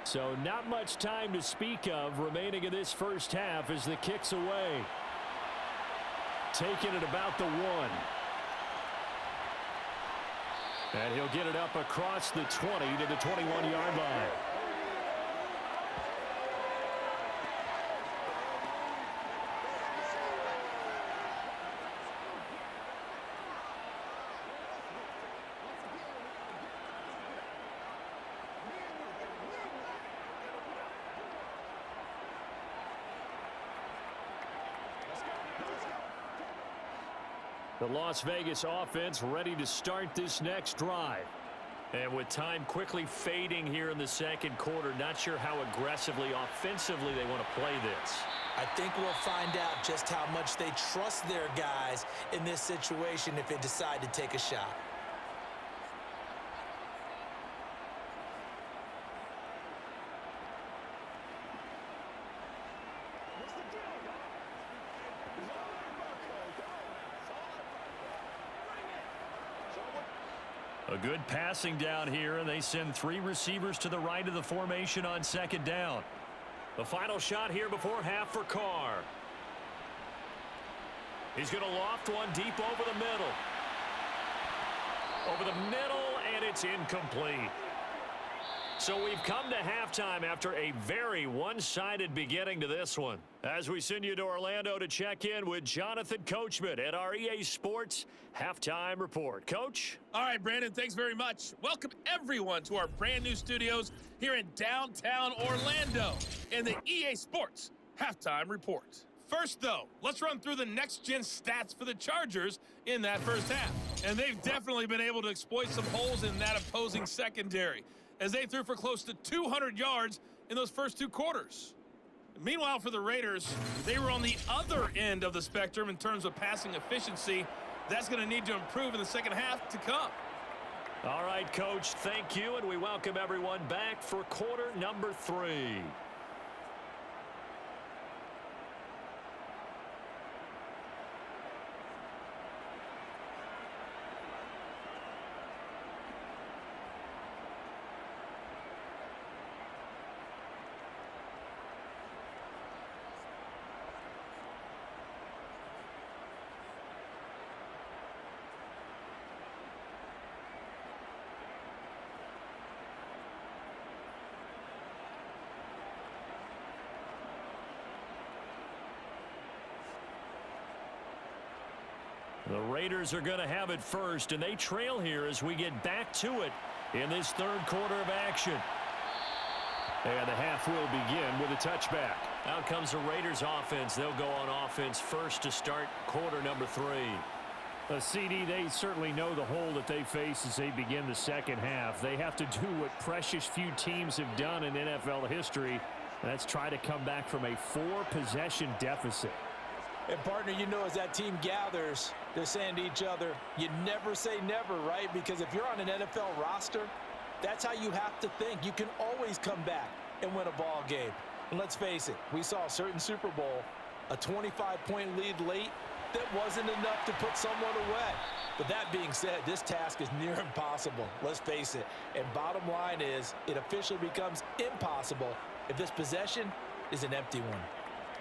So not much time to speak of remaining in this first half as the kick's away. Taking it about the 1. And he'll get it up across the 20 to the 21-yard line. The Las Vegas offense ready to start this next drive. And with time quickly fading here in the second quarter, not sure how aggressively, offensively they want to play this. I think we'll find out just how much they trust their guys in this situation if they decide to take a shot. A good passing down here, and they send 3 receivers to the right of the formation on second down. The final shot here before half for Carr. He's going to loft one deep over the middle. Over the middle, and it's incomplete. So we've come to halftime after a very one-sided beginning to this one. As we send you to Orlando to check in with Jonathan Coachman at our EA Sports Halftime Report. Coach? All right, Brandon, thanks very much. Welcome, everyone, to our brand-new studios here in downtown Orlando in the EA Sports Halftime Report. First, though, let's run through the next-gen stats for the Chargers in that first half. And they've definitely been able to exploit some holes in that opposing secondary, as they threw for close to 200 yards in those first 2 quarters. Meanwhile, for the Raiders, they were on the other end of the spectrum in terms of passing efficiency. That's going to need to improve in the second half to come. All right, Coach, thank you, and we welcome everyone back for quarter number 3. The Raiders are going to have it first, and they trail here as we get back to it in this third quarter of action. And the half will begin with a touchback. Out comes the Raiders offense. They'll go on offense first to start quarter number 3. CD, they certainly know the hole that they face as they begin the second half. They have to do what precious few teams have done in NFL history. That's try to come back from a 4-possession deficit. And, partner, you know, as that team gathers, they're saying to each other, you never say never, right? Because if you're on an NFL roster, that's how you have to think. You can always come back and win a ball game. And let's face it, we saw a certain Super Bowl, a 25-point lead late, that wasn't enough to put someone away. But that being said, this task is near impossible. Let's face it. And bottom line is, it officially becomes impossible if this possession is an empty one.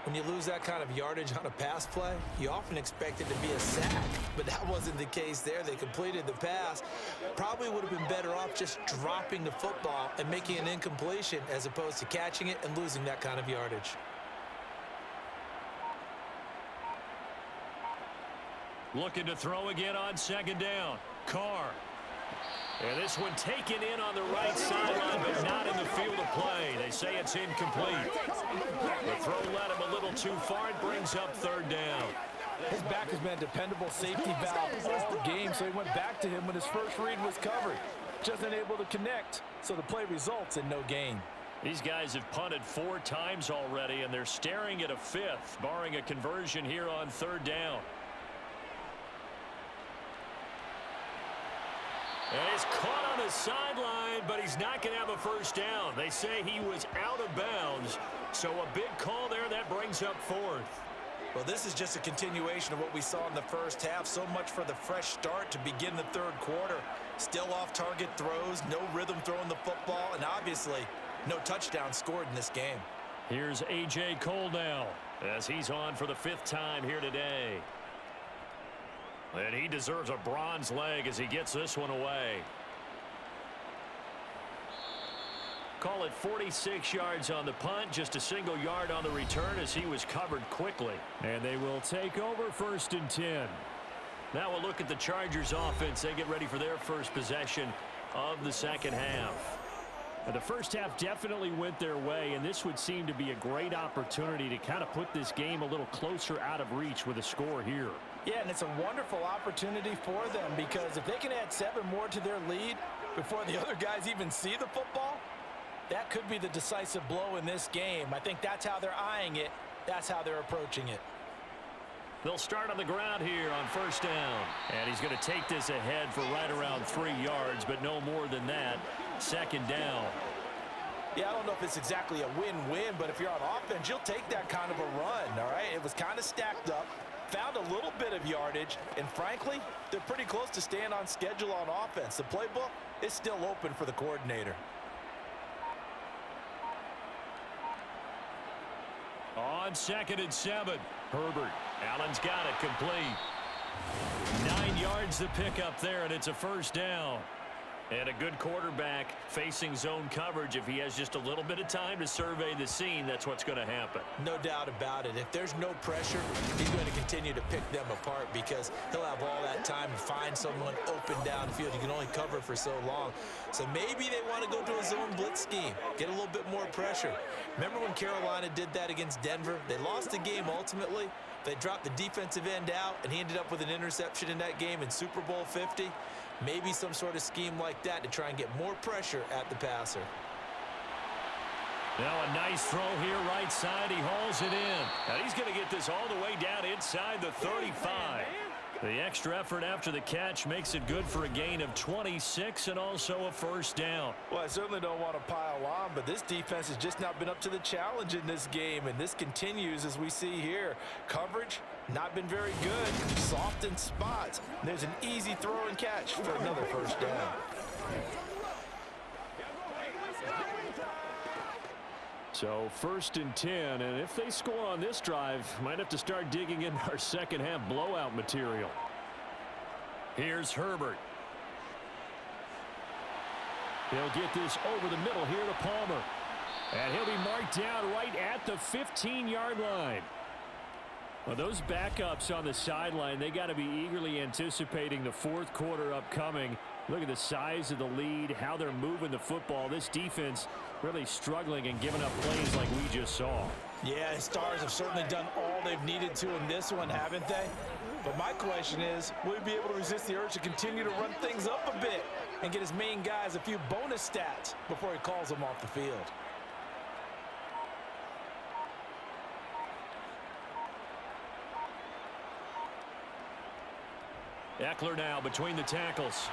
When you lose that kind of yardage on a pass play, you often expect it to be a sack. But that wasn't the case there. They completed the pass. Probably would have been better off just dropping the football and making an incompletion as opposed to catching it and losing that kind of yardage. Looking to throw again on second down. Carr. And this one taken in on the right sideline, but not in the field of play. They say it's incomplete. The throw led him a little too far. It brings up third down. His back has been a dependable safety valve all game, so he went back to him when his first read was covered. Just unable to connect, so the play results in no gain. These guys have punted 4 times already, and they're staring at a 5th, barring a conversion here on third down. And he's caught on the sideline, but he's not going to have a first down. They say he was out of bounds, so a big call there. That brings up 4th. Well, this is just a continuation of what we saw in the first half. So much for the fresh start to begin the third quarter. Still off-target throws, no rhythm throwing the football, and obviously no touchdown scored in this game. Here's A.J. Cole now as he's on for the 5th time here today. And he deserves a bronze leg as he gets this one away. Call it 46 yards on the punt, just a single yard on the return as he was covered quickly. And they will take over 1st and 10. Now we'll look at the Chargers offense. They get ready for their first possession of the second half. The first half definitely went their way, and this would seem to be a great opportunity to kind of put this game a little closer out of reach with a score here. Yeah, and it's a wonderful opportunity for them because if they can add 7 more to their lead before the other guys even see the football, that could be the decisive blow in this game. I think that's how they're eyeing it. That's how they're approaching it. They'll start on the ground here on first down. And he's going to take this ahead for right around 3 yards, but no more than that. Second down. Yeah, I don't know if it's exactly a win-win, but if you're on offense, you'll take that kind of a run, all right? It was kind of stacked up, found a little bit of yardage, and frankly, they're pretty close to staying on schedule on offense. The playbook is still open for the coordinator. On 2nd and 7, Herbert. Allen's got it complete. 9 yards to pick up there, and it's a first down. And a good quarterback facing zone coverage. If he has just a little bit of time to survey the scene, that's what's going to happen. No doubt about it. If there's no pressure, he's going to continue to pick them apart because he'll have all that time to find someone open downfield. You can only cover for so long. So maybe they want to go to a zone blitz scheme, get a little bit more pressure. Remember when Carolina did that against Denver? They lost the game ultimately. They dropped the defensive end out, and he ended up with an interception in that game in Super Bowl 50. Maybe some sort of scheme like that to try and get more pressure at the passer. Now a nice throw here right side. He hauls it in. And he's going to get this all the way down inside the 35. The extra effort after the catch makes it good for a gain of 26 and also a first down. Well, I certainly don't want to pile on, but this defense has just not been up to the challenge in this game, and this continues as we see here. Coverage, not been very good. Soft in spots. There's an easy throw and catch for another first down. So 1st and 10, and if they score on this drive, might have to start digging in our second half blowout material. Here's Herbert. He'll get this over the middle here to Palmer. And he'll be marked down right at the 15-yard line. Well, those backups on the sideline, they got to be eagerly anticipating the 4th quarter upcoming. Look at the size of the lead, how they're moving the football. This defense really struggling and giving up plays like we just saw. Yeah, Stars have certainly done all they've needed to in this one, haven't they? But my question is, will he be able to resist the urge to continue to run things up a bit and get his main guys a few bonus stats before he calls them off the field? Eckler now between the tackles.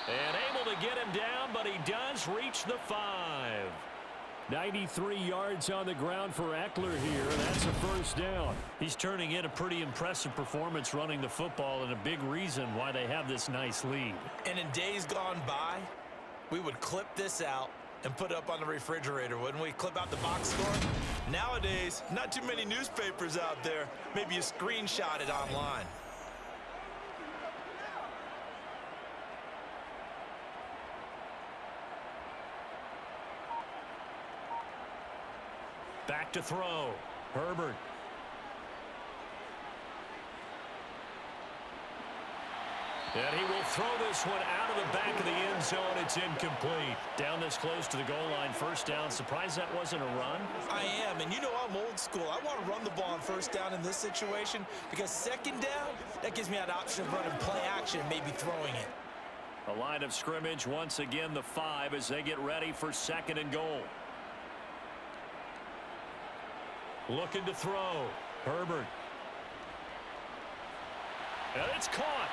And able to get him down, but he does reach the 5. 93 yards on the ground for Eckler here. That's a first down. He's turning in a pretty impressive performance running the football, and a big reason why they have this nice lead. And in days gone by, we would clip this out and put it up on the refrigerator, wouldn't we? Clip out the box score. Nowadays, not too many newspapers out there. Maybe you screenshot it online. Back to throw. Herbert. And he will throw this one out of the back of the end zone. It's incomplete. Down this close to the goal line. First down. Surprised that wasn't a run? I am, and you know I'm old school. I want to run the ball on first down in this situation because second down, that gives me that option of running play action and maybe throwing it. A line of scrimmage once again, the 5 as they get ready for second and goal. Looking to throw. Herbert. And it's caught.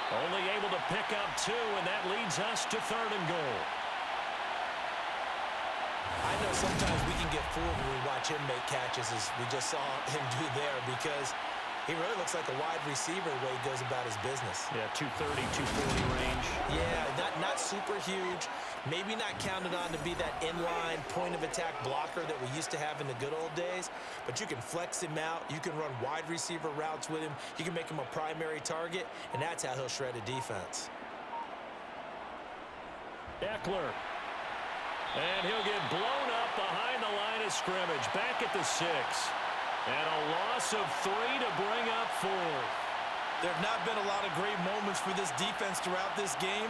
Only able to pick up 2, and that leads us to third and goal. I know sometimes we can get fooled when we watch him make catches, as we just saw him do there, because he really looks like a wide receiver the way he goes about his business. Yeah, 230, 240 range. Yeah, not super huge. Maybe not counted on to be that inline point-of-attack blocker that we used to have in the good old days. But you can flex him out. You can run wide receiver routes with him. You can make him a primary target, and that's how he'll shred a defense. Eckler. And he'll get blown up behind the line of scrimmage. Back at the 6. And a loss of 3 to bring up 4. There have not been a lot of great moments for this defense throughout this game.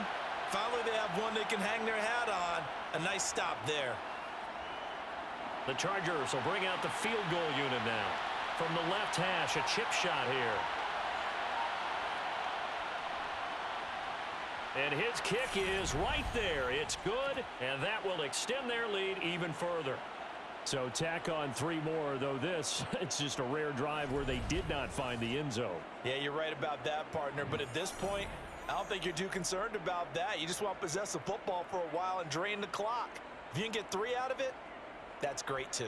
Finally, they have one they can hang their hat on. A nice stop there. The Chargers will bring out the field goal unit now. From the left hash, a chip shot here. And his kick is right there. It's good, and that will extend their lead even further. So tack on 3 more, though this, it's just a rare drive where they did not find the end zone. Yeah, you're right about that, partner. But at this point, I don't think you're too concerned about that. You just want to possess the football for a while and drain the clock. If you can get 3 out of it, that's great too.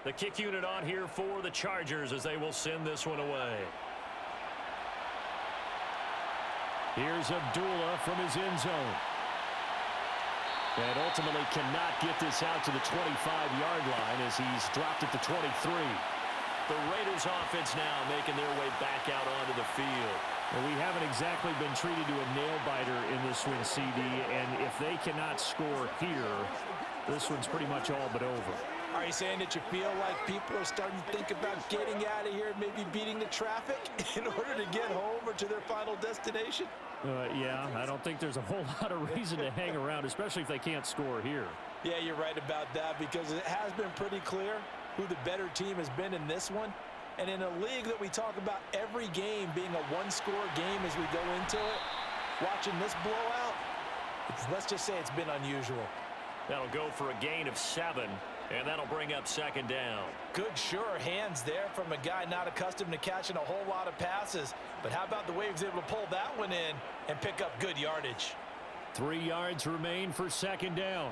The kick unit on here for the Chargers as they will send this one away. Here's Abdullah from his end zone. And ultimately cannot get this out to the 25-yard line as he's dropped at the 23. The Raiders offense now making their way back out onto the field. Well, we haven't exactly been treated to a nail-biter in this one, CD, and if they cannot score here, this one's pretty much all but over. Are you saying that you feel like people are starting to think about getting out of here and maybe beating the traffic in order to get home or to their final destination? Yeah, I don't think there's a whole lot of reason to hang around, especially if they can't score here. Yeah, you're right about that because it has been pretty clear who the better team has been in this one. And in a league that we talk about every game being a one-score game as we go into it, watching this blowout, let's just say it's been unusual. That'll go for a gain of 7. And that'll bring up second down. Good, sure hands there from a guy not accustomed to catching a whole lot of passes. But how about the way he was able to pull that one in and pick up good yardage? 3 yards remain for second down.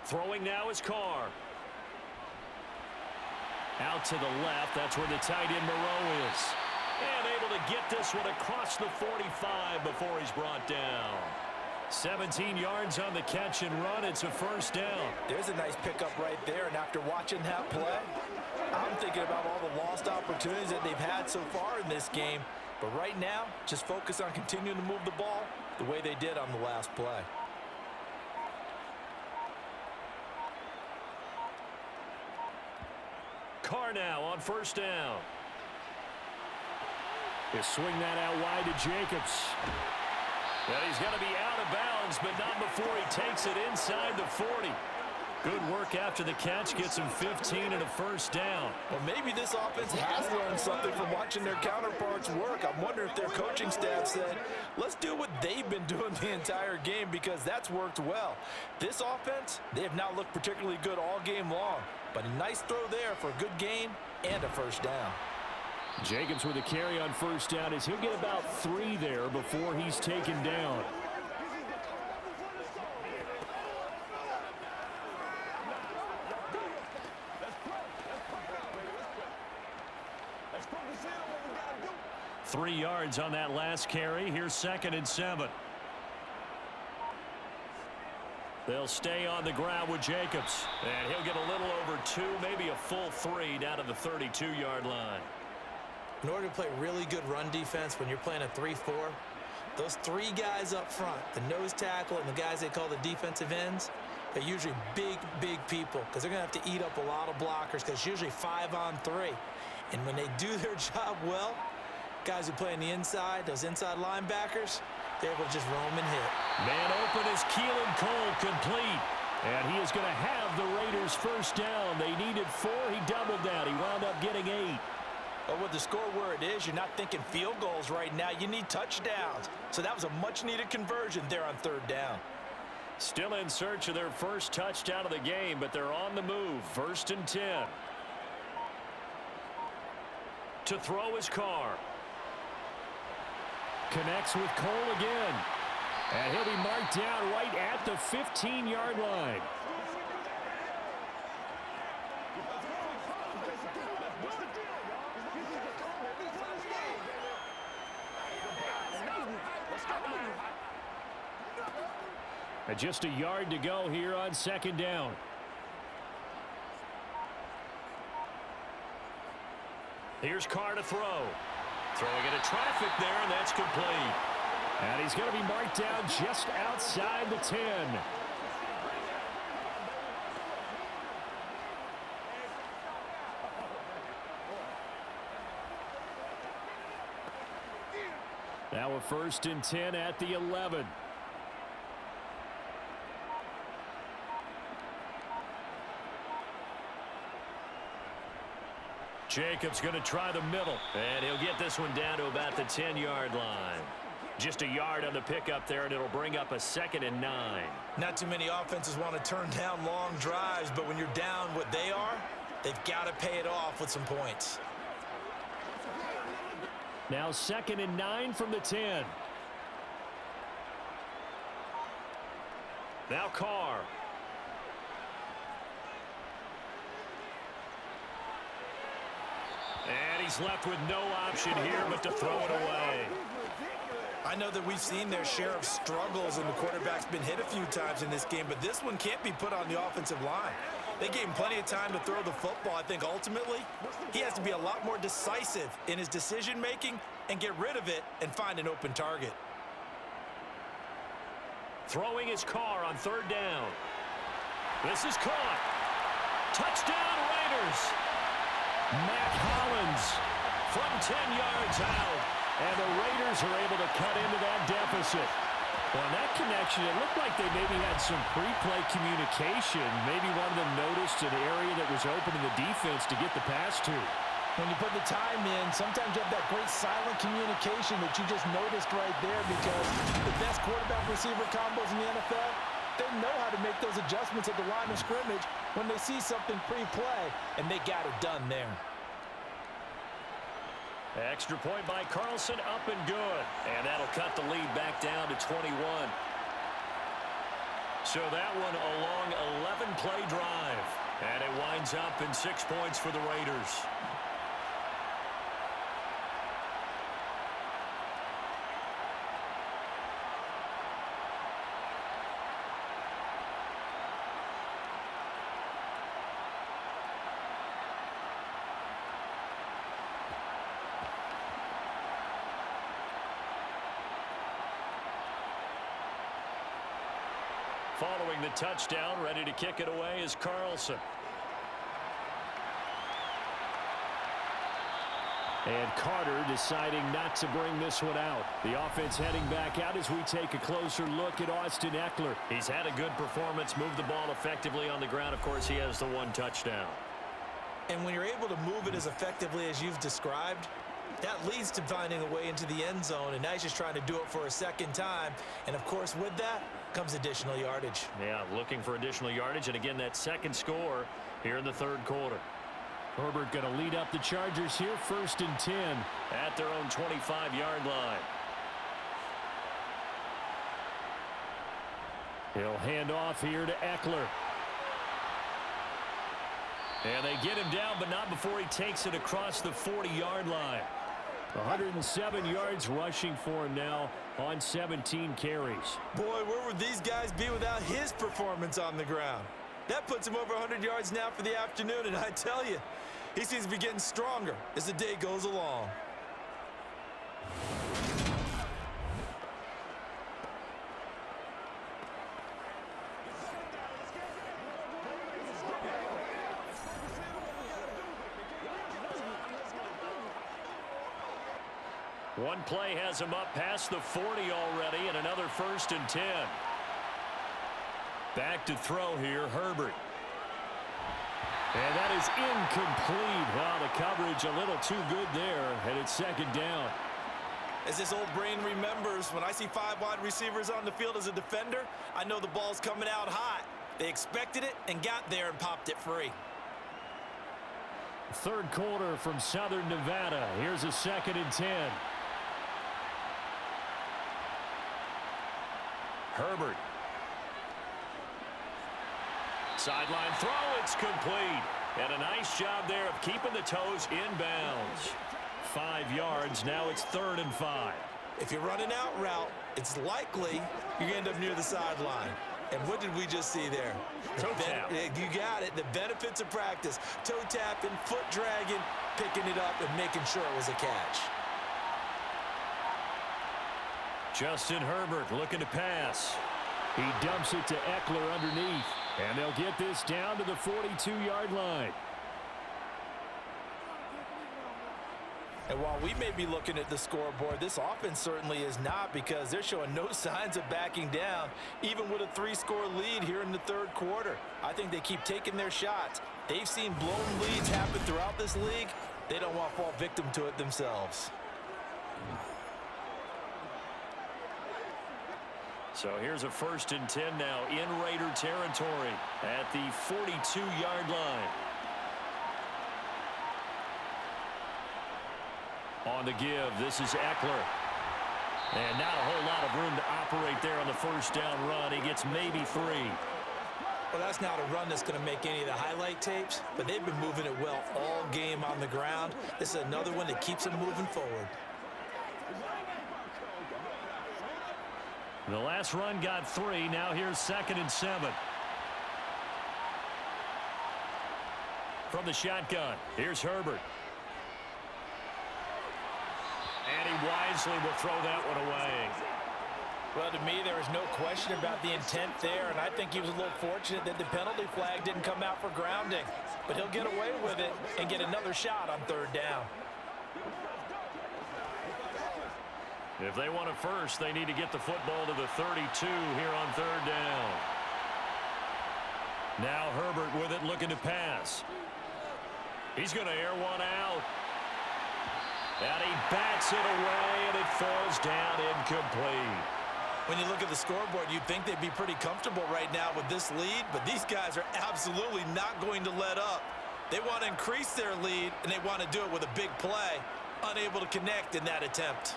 Throwing now is Carr. Out to the left. That's where the tight end Moreau is. And able to get this one across the 45 before he's brought down. 17 yards on the catch and run. It's a first down. There's a nice pickup right there. And after watching that play, I'm thinking about all the lost opportunities that they've had so far in this game. But right now, just focus on continuing to move the ball the way they did on the last play. Carr now on first down. He'll swing that out wide to Jacobs. And he's going to be out of bounds, but not before he takes it inside the 40. Good work after the catch, gets him 15 and a first down. Well, maybe this offense has learned something from watching their counterparts work. I'm wondering if their coaching staff said, let's do what they've been doing the entire game, because that's worked well. This offense, they have not looked particularly good all game long, but a nice throw there for a good gain and a first down. Jacobs with a carry on first down as he'll get about 3 there before he's taken down. Three yards on that last carry. Here's 2nd and 7. They'll stay on the ground with Jacobs. And he'll get a little over 2, maybe a full 3 down to the 32-yard line. In order to play really good run defense when you're playing a 3-4, those 3 guys up front, the nose tackle and the guys they call the defensive ends, they're usually big people, because they're going to have to eat up a lot of blockers, because it's usually 5-on-3. And when they do their job well, guys who play on the inside, those inside linebackers, they're able to just roam and hit. Man open is Keelan Cole, complete. And he is going to have the Raiders first down. They needed 4. He doubled that. He wound up getting 8. But with the score where it is, you're not thinking field goals right now. You need touchdowns. So that was a much-needed conversion there on 3rd down. Still in search of their first touchdown of the game, but they're on the move. 1st and 10. To throw is Carr. Connects with Cole again. And he'll be marked down right at the 15-yard line. And just a yard to go here on 2nd down. Here's Carr to throw. Throwing into traffic there, and that's complete. And he's going to be marked down just outside the 10. Now a 1st and 10 at the 11. Jacobs going to try the middle, and he'll get this one down to about the 10-yard line. Just a yard on the pickup there, and it'll bring up a 2nd and 9. Not too many offenses want to turn down long drives, but when you're down what they are, they've got to pay it off with some points. Now 2nd and 9 from the 10. Now Carr. And he's left with no option here but to throw it away. I know that we've seen their share of struggles, and the quarterback's been hit a few times in this game, but this one can't be put on the offensive line. They gave him plenty of time to throw the football. I think ultimately he has to be a lot more decisive in his decision-making and get rid of it and find an open target. Throwing his Carr on 3rd down. This is caught. Touchdown Raiders. Matt Hollins from 10 yards out. And the Raiders are able to cut into that deficit. Well, in that connection, it looked like they maybe had some pre-play communication. Maybe one of them noticed an area that was open in the defense to get the pass to. When you put the time in, sometimes you have that great silent communication that you just noticed right there, because the best quarterback-receiver combos in the NFL, they know how to make those adjustments at the line of scrimmage when they see something pre-play, and they got it done there. Extra point by Carlson, up and good. And that'll cut the lead back down to 21. So that one a long 11-play drive. And it winds up in 6 points for the Raiders. Following the touchdown, ready to kick it away is Carlson. And Carter deciding not to bring this one out. The offense heading back out as we take a closer look at Austin Ekeler. He's had a good performance, moved the ball effectively on the ground. Of course, he has the one touchdown. And when you're able to move it as effectively as you've described, that leads to finding a way into the end zone, and now he's just trying to do it for a second time. And, of course, with that comes additional yardage. Yeah, looking for additional yardage, and again, that second score here in the third quarter. Herbert going to lead up the Chargers here, 1st and 10. At their own 25-yard line. He'll hand off here to Ekeler. And they get him down, but not before he takes it across the 40-yard line. 107 yards rushing for him now on 17 carries. Boy, where would these guys be without his performance on the ground? That puts him over 100 yards now for the afternoon, and I tell you, he seems to be getting stronger as the day goes along. One play has him up past the 40 already, and another 1st and 10. Back to throw here, Herbert. And that is incomplete. Wow, the coverage a little too good there, and it's 2nd down. As this old brain remembers, when I see 5 wide receivers on the field as a defender, I know the ball's coming out hot. They expected it and got there and popped it free. Third quarter from Southern Nevada. Here's a 2nd and 10. Herbert. Sideline throw, it's complete. And a nice job there of keeping the toes in bounds. 5 yards, now it's 3rd and 5. If you're running out route, it's likely you're going to end up near the sideline. And what did we just see there? Toe tap. You got it. The benefits of practice. Toe tapping, foot dragging, picking it up, and making sure it was a catch. Justin Herbert looking to pass. He dumps it to Ekeler underneath. And they'll get this down to the 42-yard line. And while we may be looking at the scoreboard, this offense certainly is not, because they're showing no signs of backing down, even with a 3-score lead here in the third quarter. I think they keep taking their shots. They've seen blown leads happen throughout this league. They don't want to fall victim to it themselves. So here's a 1st and 10 now in Raider territory at the 42-yard line. On the give, this is Ekeler. And not a whole lot of room to operate there on the 1st down run. He gets maybe 3. Well, that's not a run that's going to make any of the highlight tapes, but they've been moving it well all game on the ground. This is another one that keeps them moving forward. The last run got 3. Now here's 2nd and 7. From the shotgun, here's Herbert. And he wisely will throw that one away. Well, to me, there is no question about the intent there, and I think he was a little fortunate that the penalty flag didn't come out for grounding. But he'll get away with it and get another shot on 3rd down. If they want a first, they need to get the football to the 32 here on 3rd down. Now Herbert with it, looking to pass. He's going to air one out. And he bats it away, and it falls down incomplete. When you look at the scoreboard, you'd think they'd be pretty comfortable right now with this lead, but these guys are absolutely not going to let up. They want to increase their lead, and they want to do it with a big play. Unable to connect in that attempt.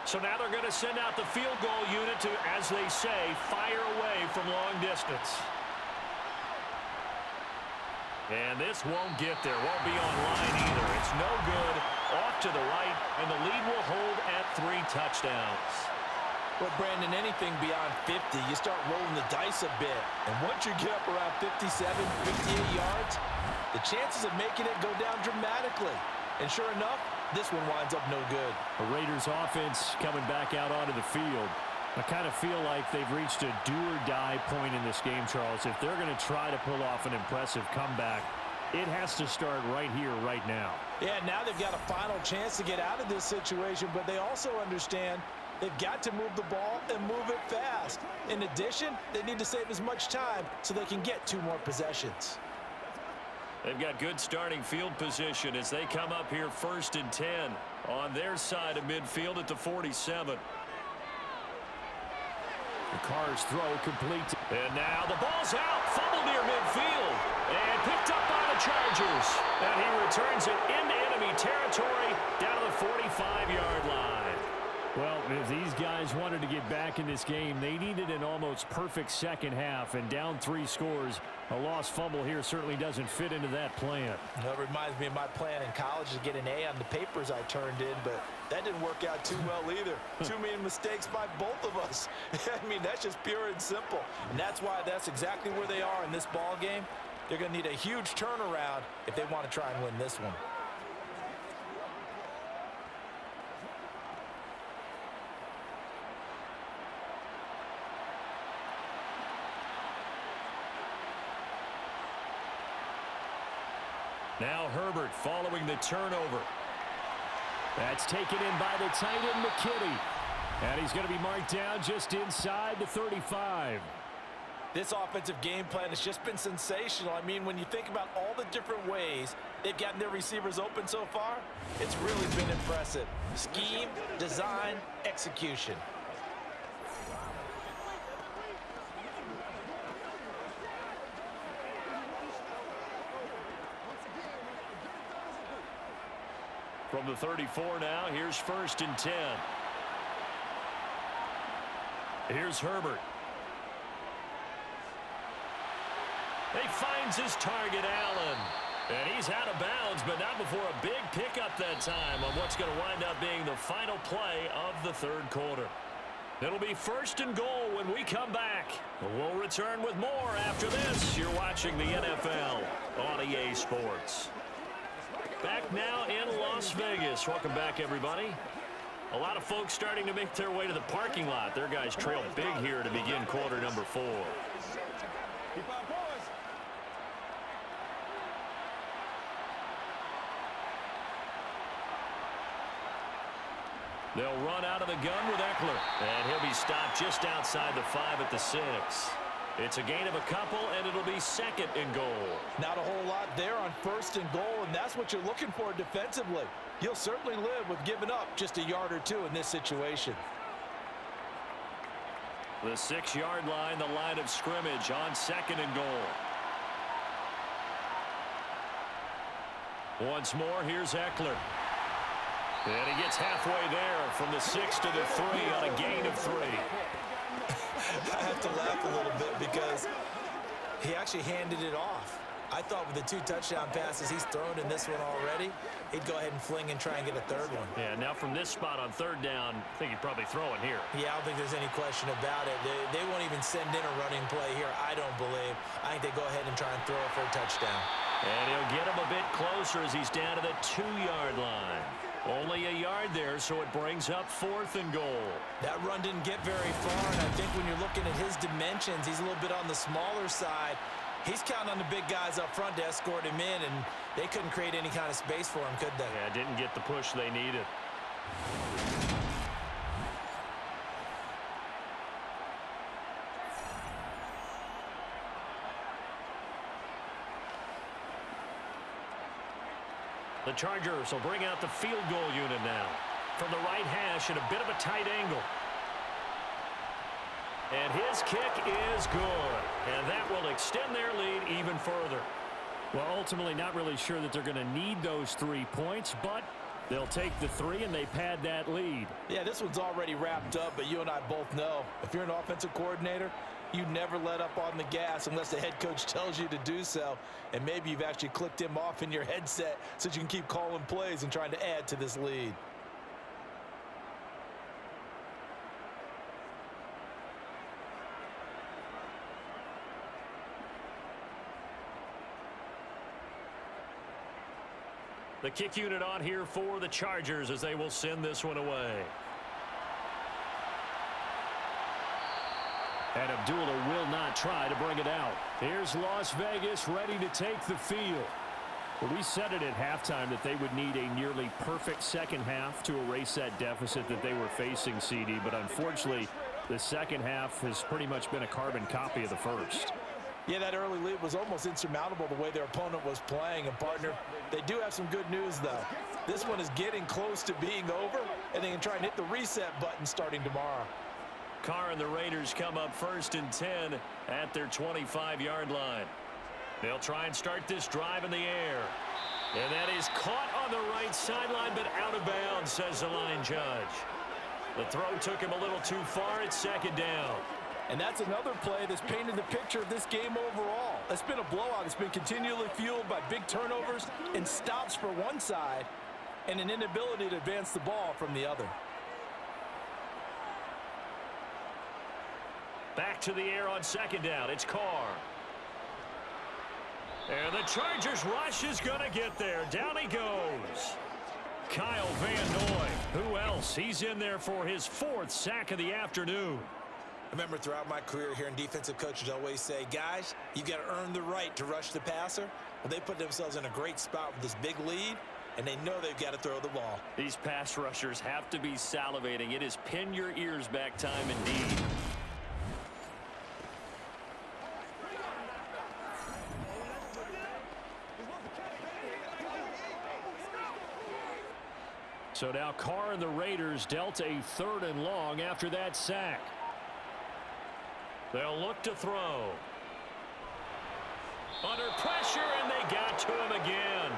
So now they're going to send out the field goal unit to, as they say, fire away from long distance. And this won't get there. Won't be online either. It's no good. Off to the right, and the lead will hold at 3 touchdowns. Well, Brandon, anything beyond 50, you start rolling the dice a bit. And once you get up around 57, 58 yards, the chances of making it go down dramatically. And sure enough, this one winds up no good. The Raiders offense coming back out onto the field. I kind of feel like they've reached a do-or-die point in this game, Charles. If they're going to try to pull off an impressive comeback, It has to start right here, right now. Yeah, now they've got a final chance to get out of this situation, but they also understand they've got to move the ball and move it fast. In addition, they need to save as much time so they can get 2 more possessions. They've got good starting field position as they come up here 1st and 10 on their side of midfield at the 47. The Carr's throw complete. And now the ball's out. Fumble near midfield. And picked up by the Chargers. And he returns it into enemy territory down to the 45-yard line. Well, if these guys wanted to get back in this game, they needed an almost perfect second half. And down 3 scores, a lost fumble here certainly doesn't fit into that plan. That reminds me of my plan in college to get an A on the papers I turned in, but that didn't work out too well either. Too many mistakes by both of us. I mean, that's just pure and simple. And that's why that's exactly where they are in this ball game. They're going to need a huge turnaround if they want to try and win this one. Now Herbert following the turnover. That's taken in by the tight end, McKinney. And he's going to be marked down just inside the 35. This offensive game plan has just been sensational. I mean, when you think about all the different ways they've gotten their receivers open so far, it's really been impressive. Scheme, design, execution. From the 34 now, here's 1st and 10. Here's Herbert. He finds his target, Allen. And he's out of bounds, but not before a big pickup that time on what's going to wind up being the final play of the 3rd quarter. It'll be 1st and goal when we come back. We'll return with more after this. You're watching the NFL on EA Sports. Back now in Las Vegas. Welcome back, everybody. A lot of folks starting to make their way to the parking lot. Their guys trail big here to begin quarter number 4. They'll run out of the gun with Eckler. And he'll be stopped just outside the 5 at the 6. It's a gain of a couple, and it'll be 2nd and goal. Not a whole lot there on 1st and goal, and that's what you're looking for defensively. You'll certainly live with giving up just a yard or 2 in this situation. The 6-yard line, the line of scrimmage on 2nd and goal. Once more, here's Eckler. And he gets halfway there from the 6 to the 3 on a gain of 3. I have to laugh a little bit because he actually handed it off. I thought with the 2 touchdown passes he's thrown in this one already, he'd go ahead and fling and try and get a 3rd one. Yeah, now from this spot on 3rd down, I think he'd probably throw it here. Yeah, I don't think there's any question about it. They won't even send in a running play here, I don't believe. I think they go ahead and try and throw it for a touchdown. And he'll get him a bit closer as he's down to the 2-yard line. Only a yard there, so it brings up 4th and goal. That run didn't get very far, and I think when you're looking at his dimensions, he's a little bit on the smaller side. He's counting on the big guys up front to escort him in, and they couldn't create any kind of space for him, could they? Yeah, didn't get the push they needed. The Chargers will bring out the field goal unit now. From the right hash at a bit of a tight angle. And his kick is good. And that will extend their lead even further. Well, ultimately not really sure that they're going to need those 3 points, but they'll take the 3 and they pad that lead. Yeah, this one's already wrapped up, but you and I both know if you're an offensive coordinator, you never let up on the gas unless the head coach tells you to do so. And maybe you've actually clicked him off in your headset so you can keep calling plays and trying to add to this lead. The kick unit on here for the Chargers as they will send this one away. And Abdullah will not try to bring it out. Here's Las Vegas ready to take the field. Well, we said it at halftime that they would need a nearly perfect second half to erase that deficit that they were facing, CD. But unfortunately, the second half has pretty much been a carbon copy of the first. Yeah, that early lead was almost insurmountable the way their opponent was playing. And, partner, they do have some good news, though. This one is getting close to being over, and they can try and hit the reset button starting tomorrow. Carr and the Raiders come up 1st and 10 at their 25-yard line. They'll try and start this drive in the air. And that is caught on the right sideline, but out of bounds, says the line judge. The throw took him a little too far. It's 2nd down. And that's another play that's painted the picture of this game overall. It's been a blowout. It's been continually fueled by big turnovers and stops for one side and an inability to advance the ball from the other. Back to the air on 2nd down. It's Carr. And the Chargers rush is going to get there. Down he goes. Kyle Van Noy. Who else? He's in there for his 4th sack of the afternoon. I remember throughout my career hearing defensive coaches always say, guys, you got to earn the right to rush the passer. Well, they put themselves in a great spot with this big lead, and they know they've got to throw the ball. These pass rushers have to be salivating. It is pin your ears back time indeed. So now Carr and the Raiders dealt a 3rd and long after that sack. They'll look to throw. Under pressure, and they got to him again.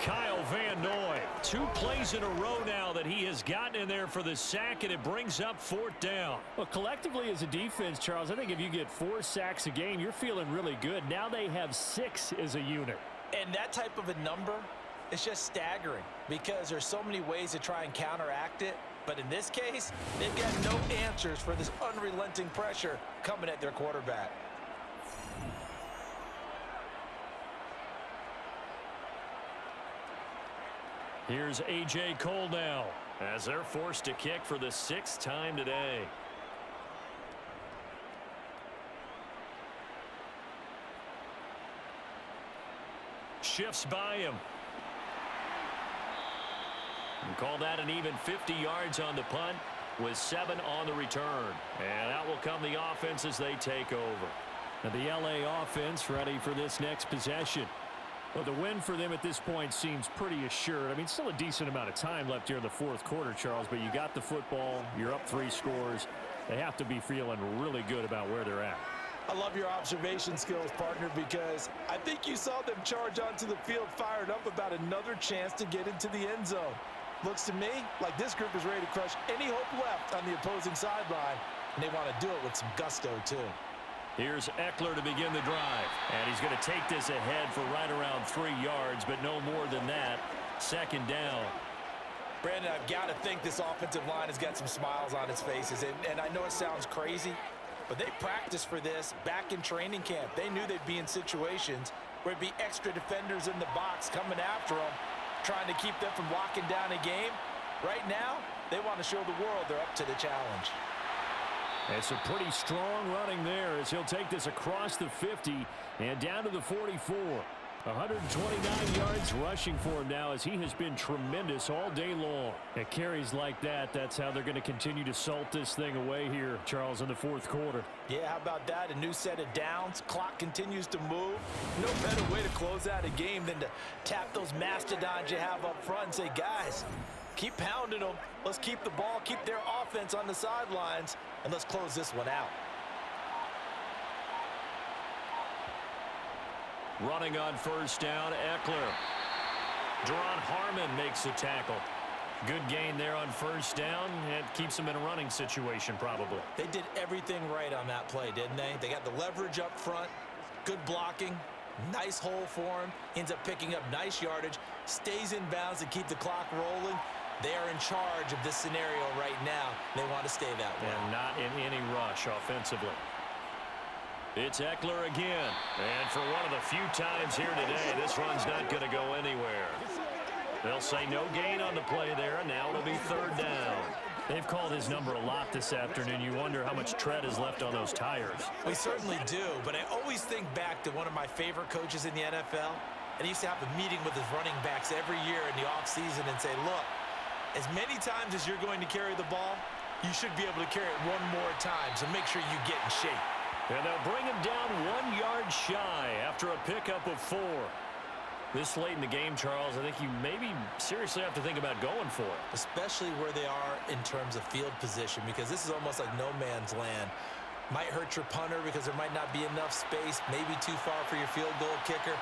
Kyle Van Noy. 2 plays in a row now that he has gotten in there for the sack, and it brings up 4th down. Well, collectively as a defense, Charles, I think if you get 4 sacks a game, you're feeling really good. Now they have 6 as a unit. And that type of a number, it's just staggering because there's so many ways to try and counteract it. But in this case, they've got no answers for this unrelenting pressure coming at their quarterback. Here's A.J. Cole now as they're forced to kick for the 6th time today. Shifts by him. And call that an even 50 yards on the punt with 7 on the return. And out will come the offense as they take over. And the L.A. offense ready for this next possession. Well, the win for them at this point seems pretty assured. I mean, still a decent amount of time left here in the 4th quarter, Charles, but you got the football, you're up 3 scores. They have to be feeling really good about where they're at. I love your observation skills, partner, because I think you saw them charge onto the field fired up about another chance to get into the end zone. Looks to me like this group is ready to crush any hope left on the opposing sideline, and they want to do it with some gusto, too. Here's Eckler to begin the drive, and he's going to take this ahead for right around 3 yards, but no more than that. 2nd down. Brandon, I've got to think this offensive line has got some smiles on its faces, and I know it sounds crazy, but they practiced for this back in training camp. They knew they'd be in situations where there'd be extra defenders in the box coming after them, trying to keep them from locking down a game. Right now, they want to show the world they're up to the challenge. It's a pretty strong running there as he'll take this across the 50 and down to the 44. 129 yards rushing for him now as he has been tremendous all day long. At carries like that, that's how they're going to continue to salt this thing away here, Charles, in the 4th quarter. Yeah, how about that? A new set of downs. Clock continues to move. No better way to close out a game than to tap those mastodons you have up front and say, guys, keep pounding them. Let's keep the ball, keep their offense on the sidelines, and let's close this one out. Running on 1st down, Eckler. Deron Harmon makes the tackle. Good gain there on 1st down. It keeps him in a running situation, probably. They did everything right on that play, didn't they? They got the leverage up front, good blocking, nice hole for him. Ends up picking up nice yardage, stays in bounds to keep the clock rolling. They are in charge of this scenario right now. They want to stay that way. And not in any rush offensively. It's Eckler again. And for one of the few times here today, this run's not going to go anywhere. They'll say no gain on the play there, and now it'll be 3rd down. They've called his number a lot this afternoon. You wonder how much tread is left on those tires. We certainly do, but I always think back to one of my favorite coaches in the NFL, and he used to have a meeting with his running backs every year in the offseason and say, look, as many times as you're going to carry the ball, you should be able to carry it one more time, so make sure you get in shape. And they'll bring him down 1 yard shy after a pickup of 4. This late in the game, Charles, I think you maybe seriously have to think about going for it. Especially where they are in terms of field position, because this is almost like no man's land. Might hurt your punter because there might not be enough space, maybe too far for your field goal kicker.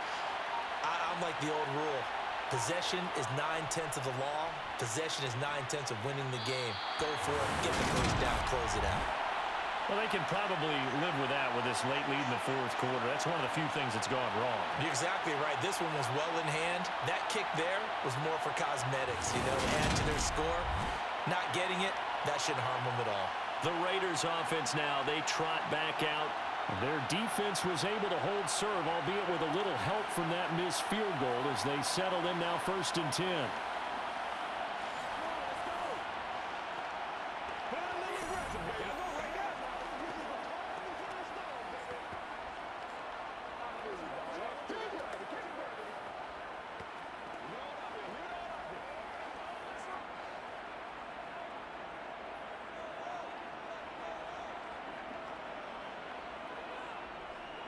I'm like the old rule. Possession is 9/10 of the law. Possession is 9/10 of winning the game. Go for it, get the first down, close it out. Well, they can probably live with that with this late lead in the fourth quarter. That's one of the few things that's gone wrong. You're exactly right. This one was well in hand. That kick there was more for cosmetics, to add to their score. Not getting it, that shouldn't harm them at all. The Raiders offense now, they trot back out. Their defense was able to hold serve, albeit with a little help from that missed field goal as they settle in now 1st and 10.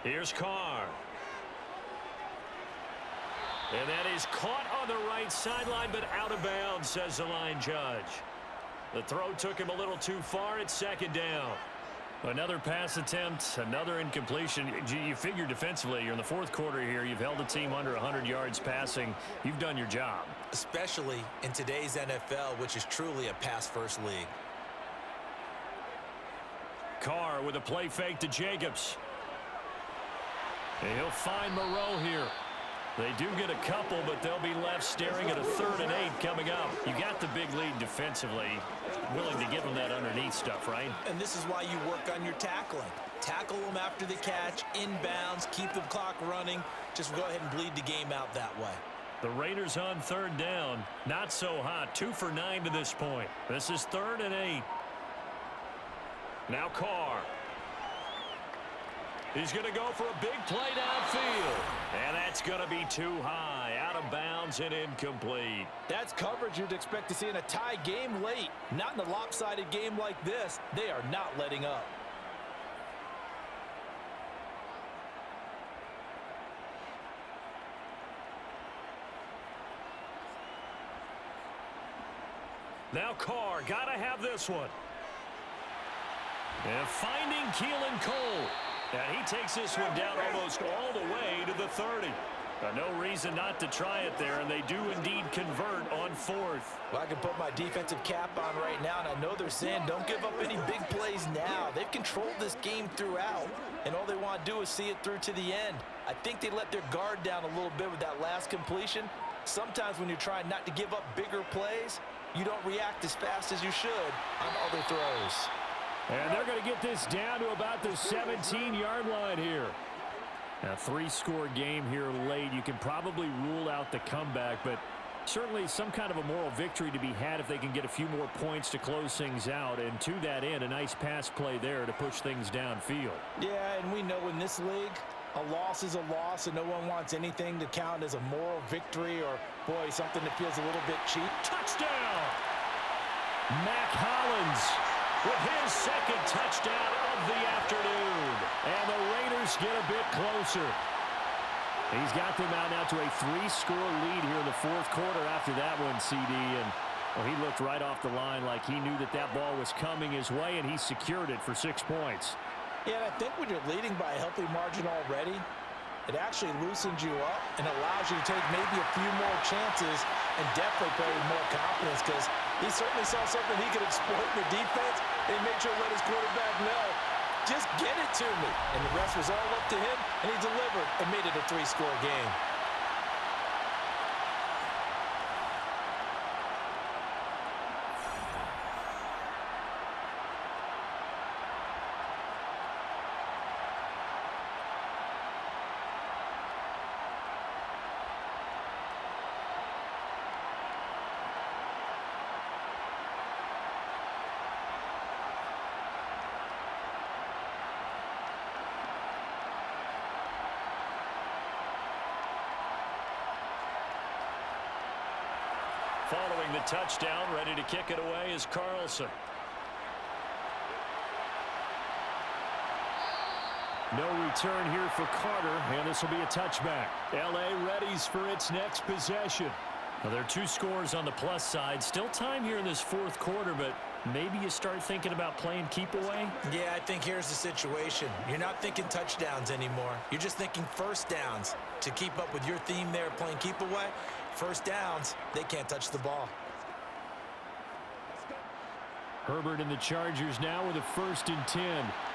Here's Carr. And that is caught on the right sideline, but out of bounds, says the line judge. The throw took him a little too far. It's 2nd down. Another pass attempt, another incompletion. You figure defensively, you're in the fourth quarter here. You've held a team under 100 yards passing. You've done your job. Especially in today's NFL, which is truly a pass-first league. Carr with a play fake to Jacobs. And he'll find Moreau here. They do get a couple, but they'll be left staring at a 3rd and 8 coming up. You got the big lead defensively. Willing to give them that underneath stuff, right? And this is why you work on your tackling. Tackle them after the catch, inbounds, keep the clock running. Just go ahead and bleed the game out that way. The Raiders on 3rd down. Not so hot. 2 for 9 to this point. This is 3rd and 8. Now Carr. He's going to go for a big play downfield. And that's going to be too high. Out of bounds and incomplete. That's coverage you'd expect to see in a tie game late. Not in a lopsided game like this. They are not letting up. Now Carr, got to have this one. And finding Keelan Cole. And he takes this one down almost all the way to the 30. No reason not to try it there, and they do indeed convert on 4th. Well, I can put my defensive cap on right now, and I know they're saying don't give up any big plays now. They've controlled this game throughout, and all they want to do is see it through to the end. I think they let their guard down a little bit with that last completion. Sometimes when you're trying not to give up bigger plays, you don't react as fast as you should on other throws. And they're going to get this down to about the 17-yard line here. A 3-score game here late. You can probably rule out the comeback, but certainly some kind of a moral victory to be had if they can get a few more points to close things out. And to that end, a nice pass play there to push things downfield. Yeah, and we know in this league, a loss is a loss, and no one wants anything to count as a moral victory or, boy, something that feels a little bit cheap. Touchdown! Mac Hollins with his 2nd touchdown of the afternoon. And the Raiders get a bit closer. He's got them out now to a 3-score lead here in the fourth quarter after that one, CD. And well, he looked right off the line like he knew that that ball was coming his way, and he secured it for 6 points. Yeah, and I think when you're leading by a healthy margin already, it actually loosens you up and allows you to take maybe a few more chances and definitely play with more confidence, because he certainly saw something he could exploit in the defense, and he made sure to let his quarterback know, just get it to me. And the rest was all up to him, and he delivered and made it a 3-score game. Following the touchdown, ready to kick it away is Carlson. No return here for Carter, and this will be a touchback. L.A. readies for its next possession. Well, there are 2 scores on the plus side. Still time here in this fourth quarter, but maybe you start thinking about playing keep away? Yeah, I think here's the situation. You're not thinking touchdowns anymore. You're just thinking first downs. To keep up with your theme there, playing keep away, first downs, they can't touch the ball. Herbert and the Chargers now with a 1st and 10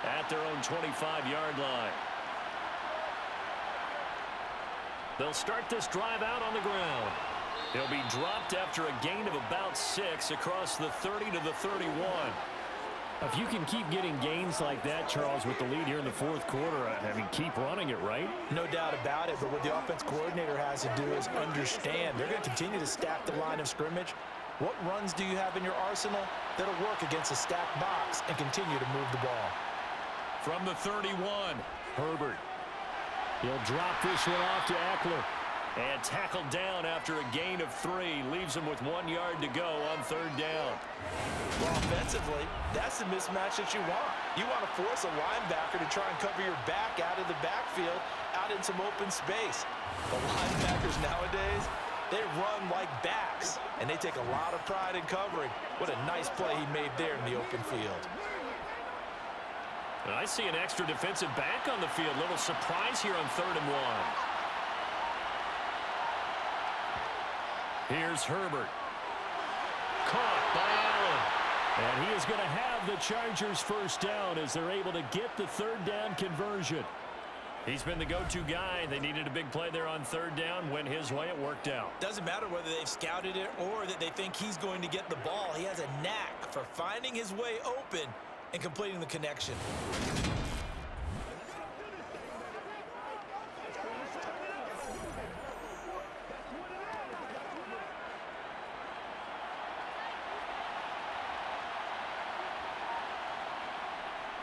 at their own 25-yard line. They'll start this drive out on the ground. He'll be dropped after a gain of about 6 across the 30 to the 31. If you can keep getting gains like that, Charles, with the lead here in the fourth quarter, I mean, keep running it, right? No doubt about it, but what the offense coordinator has to do is understand they're going to continue to stack the line of scrimmage. What runs do you have in your arsenal that'll work against a stacked box and continue to move the ball? From the 31, Herbert. He'll drop this one off to Eckler. And tackled down after a gain of 3. Leaves him with 1 yard to go on 3rd down. Well, offensively, that's the mismatch that you want. You want to force a linebacker to try and cover your back out of the backfield, out in some open space. The linebackers nowadays, they run like backs, and they take a lot of pride in covering. What a nice play he made there in the open field. I see an extra defensive back on the field. Little surprise here on 3rd and 1. Here's Herbert. Caught by Allen. And he is going to have the Chargers first down as they're able to get the 3rd down conversion. He's been the go-to guy. They needed a big play there on 3rd down. Went his way. It worked out. Doesn't matter whether they've scouted it or that they think he's going to get the ball. He has a knack for finding his way open and completing the connection.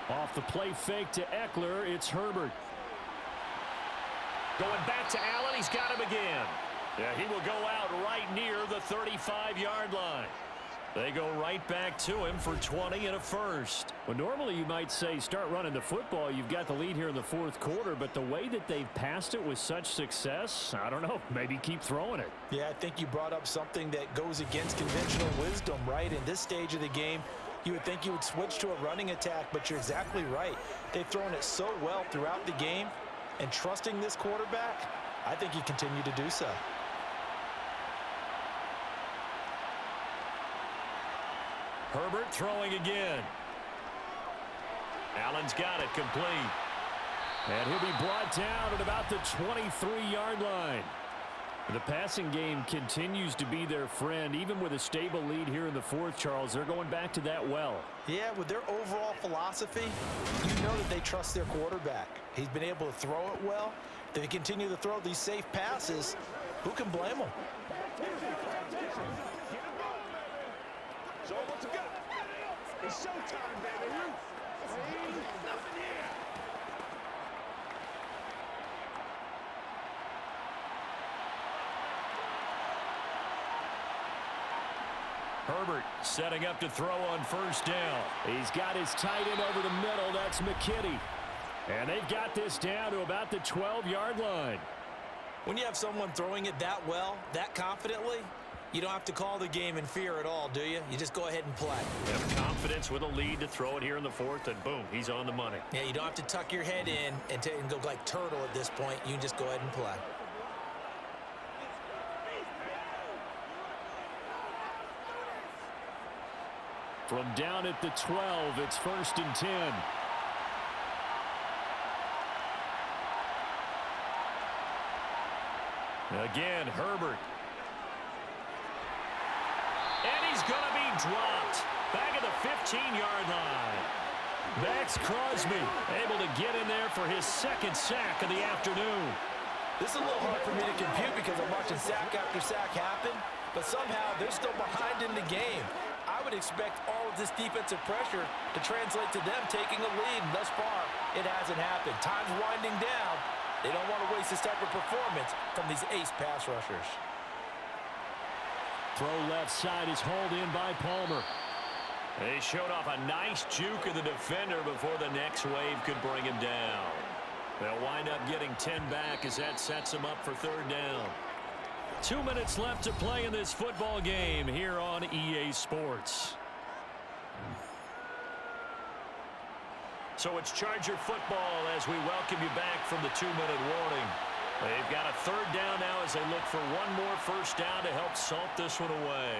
Off the play fake to Eckler, it's Herbert. Going back to Allen, he's got him again. Yeah, he will go out right near the 35-yard line. They go right back to him for 20 and a first. Well, normally you might say start running the football. You've got the lead here in the fourth quarter, but the way that they've passed it with such success, I don't know, maybe keep throwing it. Yeah, I think you brought up something that goes against conventional wisdom, right? In this stage of the game, you would think you would switch to a running attack, but you're exactly right. They've thrown it so well throughout the game, and trusting this quarterback, I think you continue to do so. Herbert throwing again. Allen's got it complete. And he'll be brought down at about the 23-yard line. The passing game continues to be their friend. Even with a stable lead here in the fourth, Charles, they're going back to that well. Yeah, with their overall philosophy, you know that they trust their quarterback. He's been able to throw it well. If they continue to throw these safe passes, who can blame them? So what you got? It's showtime, baby. Nothing here. Herbert setting up to throw on first down. He's got his tight end over the middle. That's McKinney. And they've got this down to about the 12-yard line. When you have someone throwing it that well, that confidently, you don't have to call the game in fear at all, do you? You just go ahead and play. You have confidence with a lead to throw it here in the fourth, and boom, he's on the money. Yeah, you don't have to tuck your head in and go like turtle at this point. You can just go ahead and play. From down at the 12, it's 1st and 10. Again, Herbert. And he's going to be dropped back at the 15-yard line. Max Crosby able to get in there for his second sack of the afternoon. This is a little hard for me to compute because I'm watching sack after sack happen, but somehow they're still behind in the game. I would expect all of this defensive pressure to translate to them taking a lead, and thus far, it hasn't happened. Time's winding down. They don't want to waste this type of performance from these ace pass rushers. Throw left side is hauled in by Palmer. They showed off a nice juke of the defender before the next wave could bring him down. They'll wind up getting 10 back as that sets them up for third down. 2 minutes left to play in this football game here on EA Sports. So it's Charger football as we welcome you back from the 2-minute warning. They've got a third down now as they look for one more first down to help salt this one away.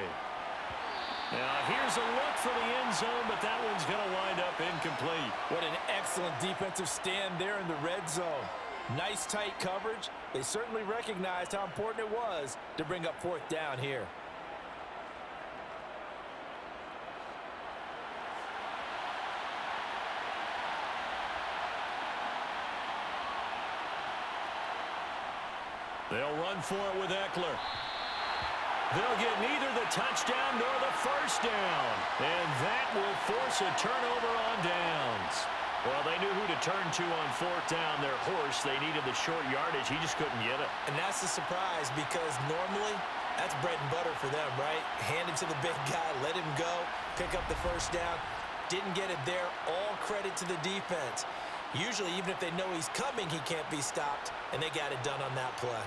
Now here's a look for the end zone, but that one's going to wind up incomplete. What an excellent defensive stand there in the red zone. Nice tight coverage. They certainly recognized how important it was to bring up fourth down here. They'll run for it with Eckler. They'll get neither the touchdown nor the first down. And that will force a turnover on downs. Well, they knew who to turn to on fourth down. Their horse, they needed the short yardage. He just couldn't get it. And that's the surprise because normally that's bread and butter for them, right? Hand it to the big guy, let him go, pick up the first down. Didn't get it there. All credit to the defense. Usually, even if they know he's coming, he can't be stopped, and they got it done on that play.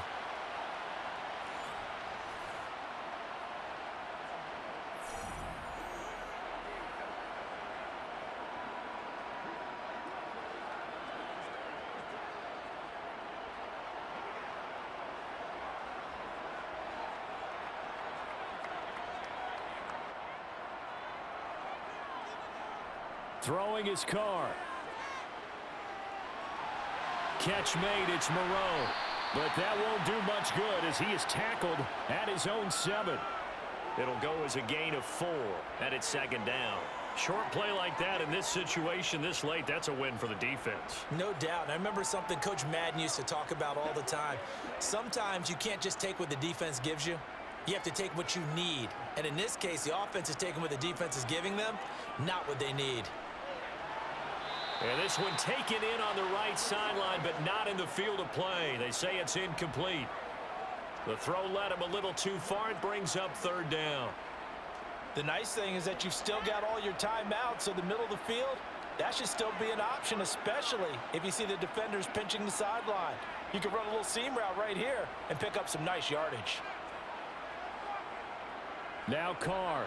Throwing his car. Catch made, it's Moreau. But that won't do much good as he is tackled at his own 7. It'll go as a gain of 4, and it's second down. Short play like that in this situation this late, that's a win for the defense. No doubt. And I remember something Coach Madden used to talk about all the time. Sometimes you can't just take what the defense gives you. You have to take what you need. And in this case, the offense is taking what the defense is giving them, not what they need. And this one taken in on the right sideline, but not in the field of play. They say it's incomplete. The throw led him a little too far. It brings up third down. The nice thing is that you've still got all your timeouts, so the middle of the field, that should still be an option, especially if you see the defenders pinching the sideline. You can run a little seam route right here and pick up some nice yardage. Now Carr.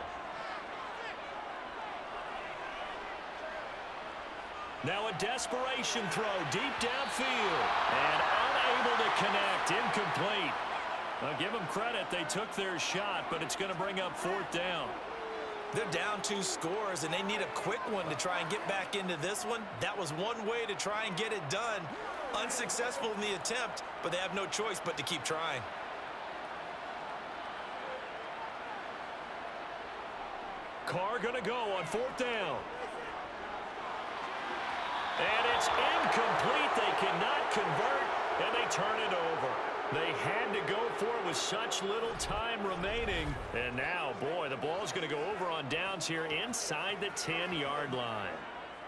Now a desperation throw deep downfield. And unable to connect. Incomplete. I'll give them credit. They took their shot, but it's going to bring up fourth down. They're down 2 scores, and they need a quick one to try and get back into this one. That was one way to try and get it done. Unsuccessful in the attempt, but they have no choice but to keep trying. Carr going to go on fourth down. And it's incomplete. They cannot convert, and they turn it over. They had to go for it with such little time remaining. And now, boy, the ball's going to go over on downs here inside the 10-yard line.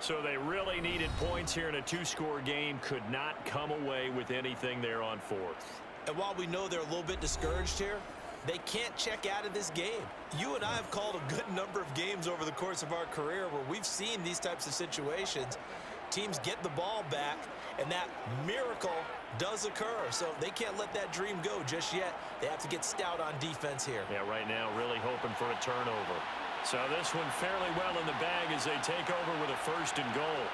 So they really needed points here in a 2-score game. Could not come away with anything there on fourth. And while we know they're a little bit discouraged here, they can't check out of this game. You and I have called a good number of games over the course of our career where we've seen these types of situations. Teams get the ball back, and that miracle does occur. So they can't let that dream go just yet. They have to get stout on defense here. Yeah, right now really hoping for a turnover. So this one fairly well in the bag as they take over with a first and goal.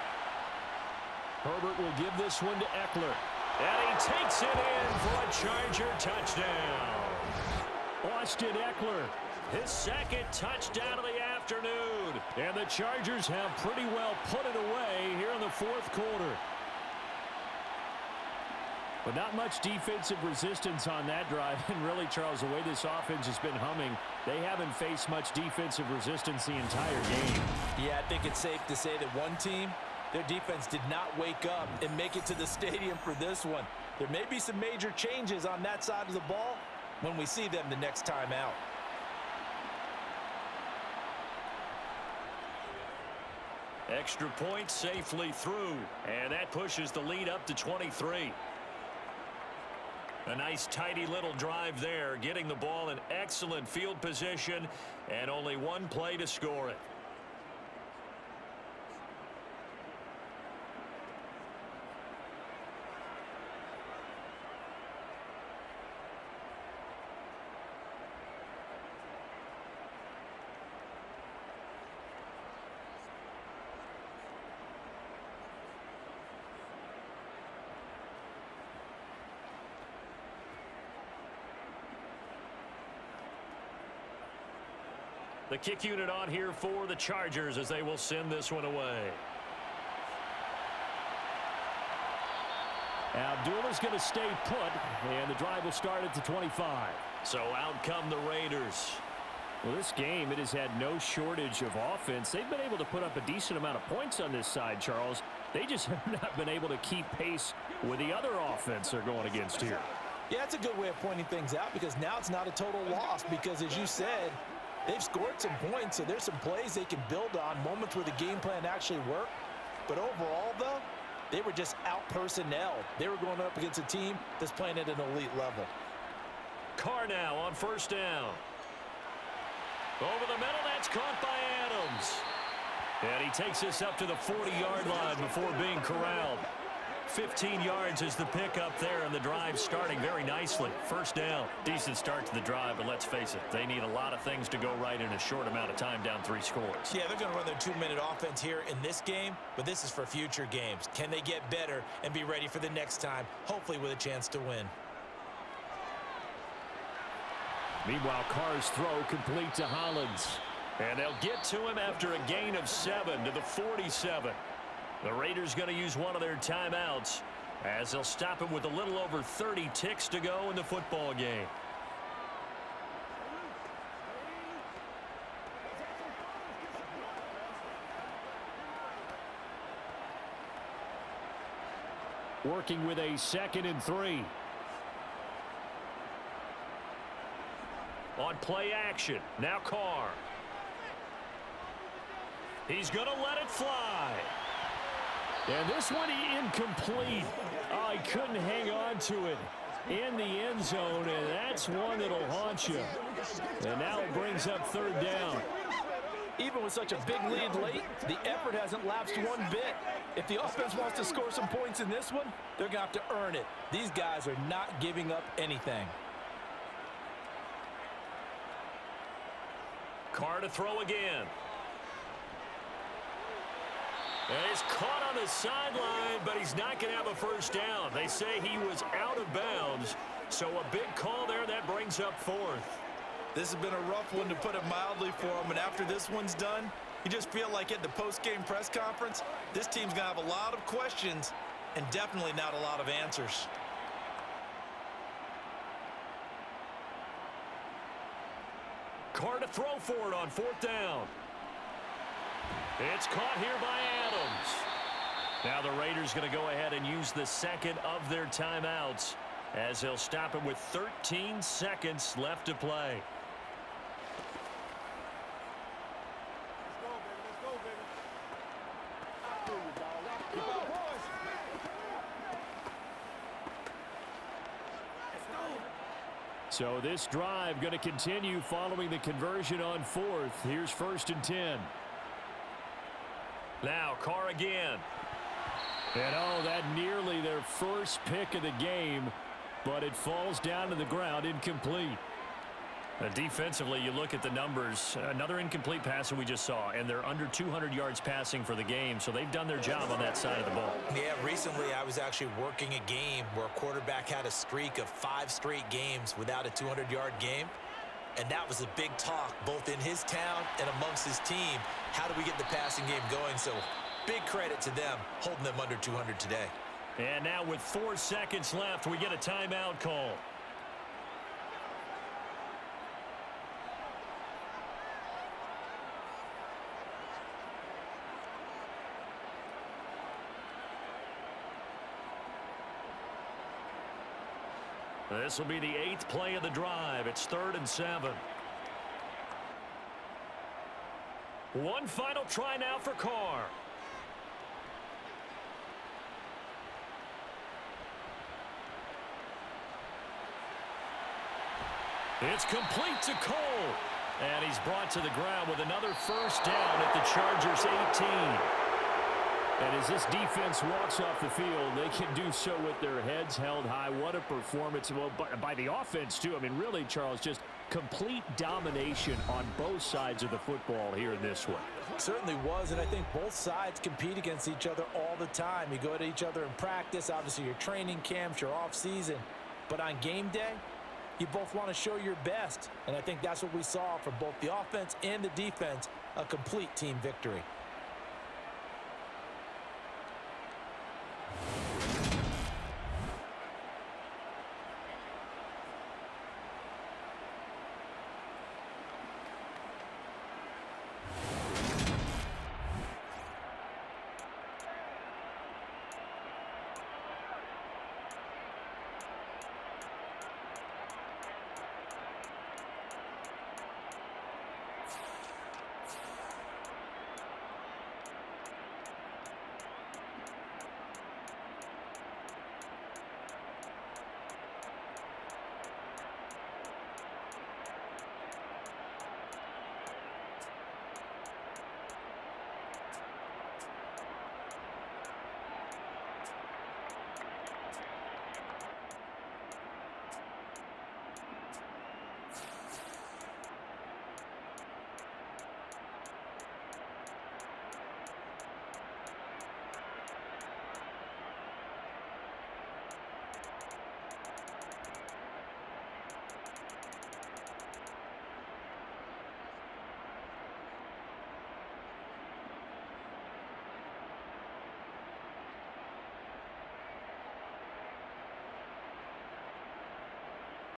Herbert will give this one to Eckler. And he takes it in for a Charger touchdown. Austin Eckler. His second touchdown of the afternoon. And the Chargers have pretty well put it away here in the fourth quarter. But not much defensive resistance on that drive. And really, Charles, the way this offense has been humming, they haven't faced much defensive resistance the entire game. Yeah, I think it's safe to say that one team, their defense did not wake up and make it to the stadium for this one. There may be some major changes on that side of the ball when we see them the next time out. Extra point safely through. And that pushes the lead up to 23. A nice, tidy little drive there, getting the ball in excellent field position, and only one play to score it. The kick unit on here for the Chargers as they will send this one away. Abdullah's going to stay put, and the drive will start at the 25. So out come the Raiders. Well, this game, it has had no shortage of offense. They've been able to put up a decent amount of points on this side, Charles. They just have not been able to keep pace with the other offense they're going against here. Yeah, that's a good way of pointing things out because now it's not a total loss because, as you said, they've scored some points, so there's some plays they can build on, moments where the game plan actually worked. But overall, though, they were just out-personnelled. They were going up against a team that's playing at an elite level. Carr now on first down. Over the middle, that's caught by Adams. And he takes this up to the 40-yard line before being corralled. 15 yards is the pickup there, and the drive starting very nicely. First down. Decent start to the drive, but let's face it, they need a lot of things to go right in a short amount of time, down 3 scores. Yeah, they're going to run their 2-minute offense here in this game, but this is for future games. Can they get better and be ready for the next time, hopefully with a chance to win? Meanwhile, Carr's throw complete to Hollins. And they'll get to him after a gain of 7 to the 47. The Raiders going to use one of their timeouts as they'll stop him with a little over 30 ticks to go in the football game. Working with a 2nd and 3. On play action, now Carr. He's going to let it fly. And this one incomplete. Oh, he couldn't hang on to it in the end zone, and that's one that'll haunt you. And now it brings up 3rd down. Even with such a big lead late, the effort hasn't lapsed one bit. If the offense wants to score some points in this one, they're going to have to earn it. These guys are not giving up anything. Carr to throw again. And he's caught on the sideline, but he's not going to have a first down. They say he was out of bounds, so a big call there that brings up 4th. This has been a rough one, to put it mildly, for him, and after this one's done, you just feel like at the post-game press conference, this team's going to have a lot of questions and definitely not a lot of answers. Carr to throw for it on 4th down. It's caught here by Adams. Now the Raiders going to go ahead and use the 2nd of their timeouts as they'll stop him with 13 seconds left to play. So this drive going to continue following the conversion on 4th. Here's 1st and 10. Now Carr again. And oh, that nearly their first pick of the game, but it falls down to the ground incomplete. Defensively, you look at the numbers. Another incomplete pass that we just saw, and they're under 200 yards passing for the game, so they've done their job on that side of the ball. Yeah, recently I was actually working a game where a quarterback had a streak of 5 straight games without a 200-yard game, and that was a big talk both in his town and amongst his team. How do we get the passing game going? So big credit to them holding them under 200 today. And now with 4 seconds left, we get a timeout call. This will be the 8th play of the drive. It's 3rd and 7. One final try now for Carr. It's complete to Cole. And he's brought to the ground with another first down at the Chargers' 18. And as this defense walks off the field, they can do so with their heads held high. What a performance. Well, by the offense, too. I mean, really, Charles, just complete domination on both sides of the football here in this one. Certainly was, and I think both sides compete against each other all the time. You go to each other in practice, obviously your training camps, your off-season. But on game day, you both want to show your best. And I think that's what we saw from both the offense and the defense, a complete team victory.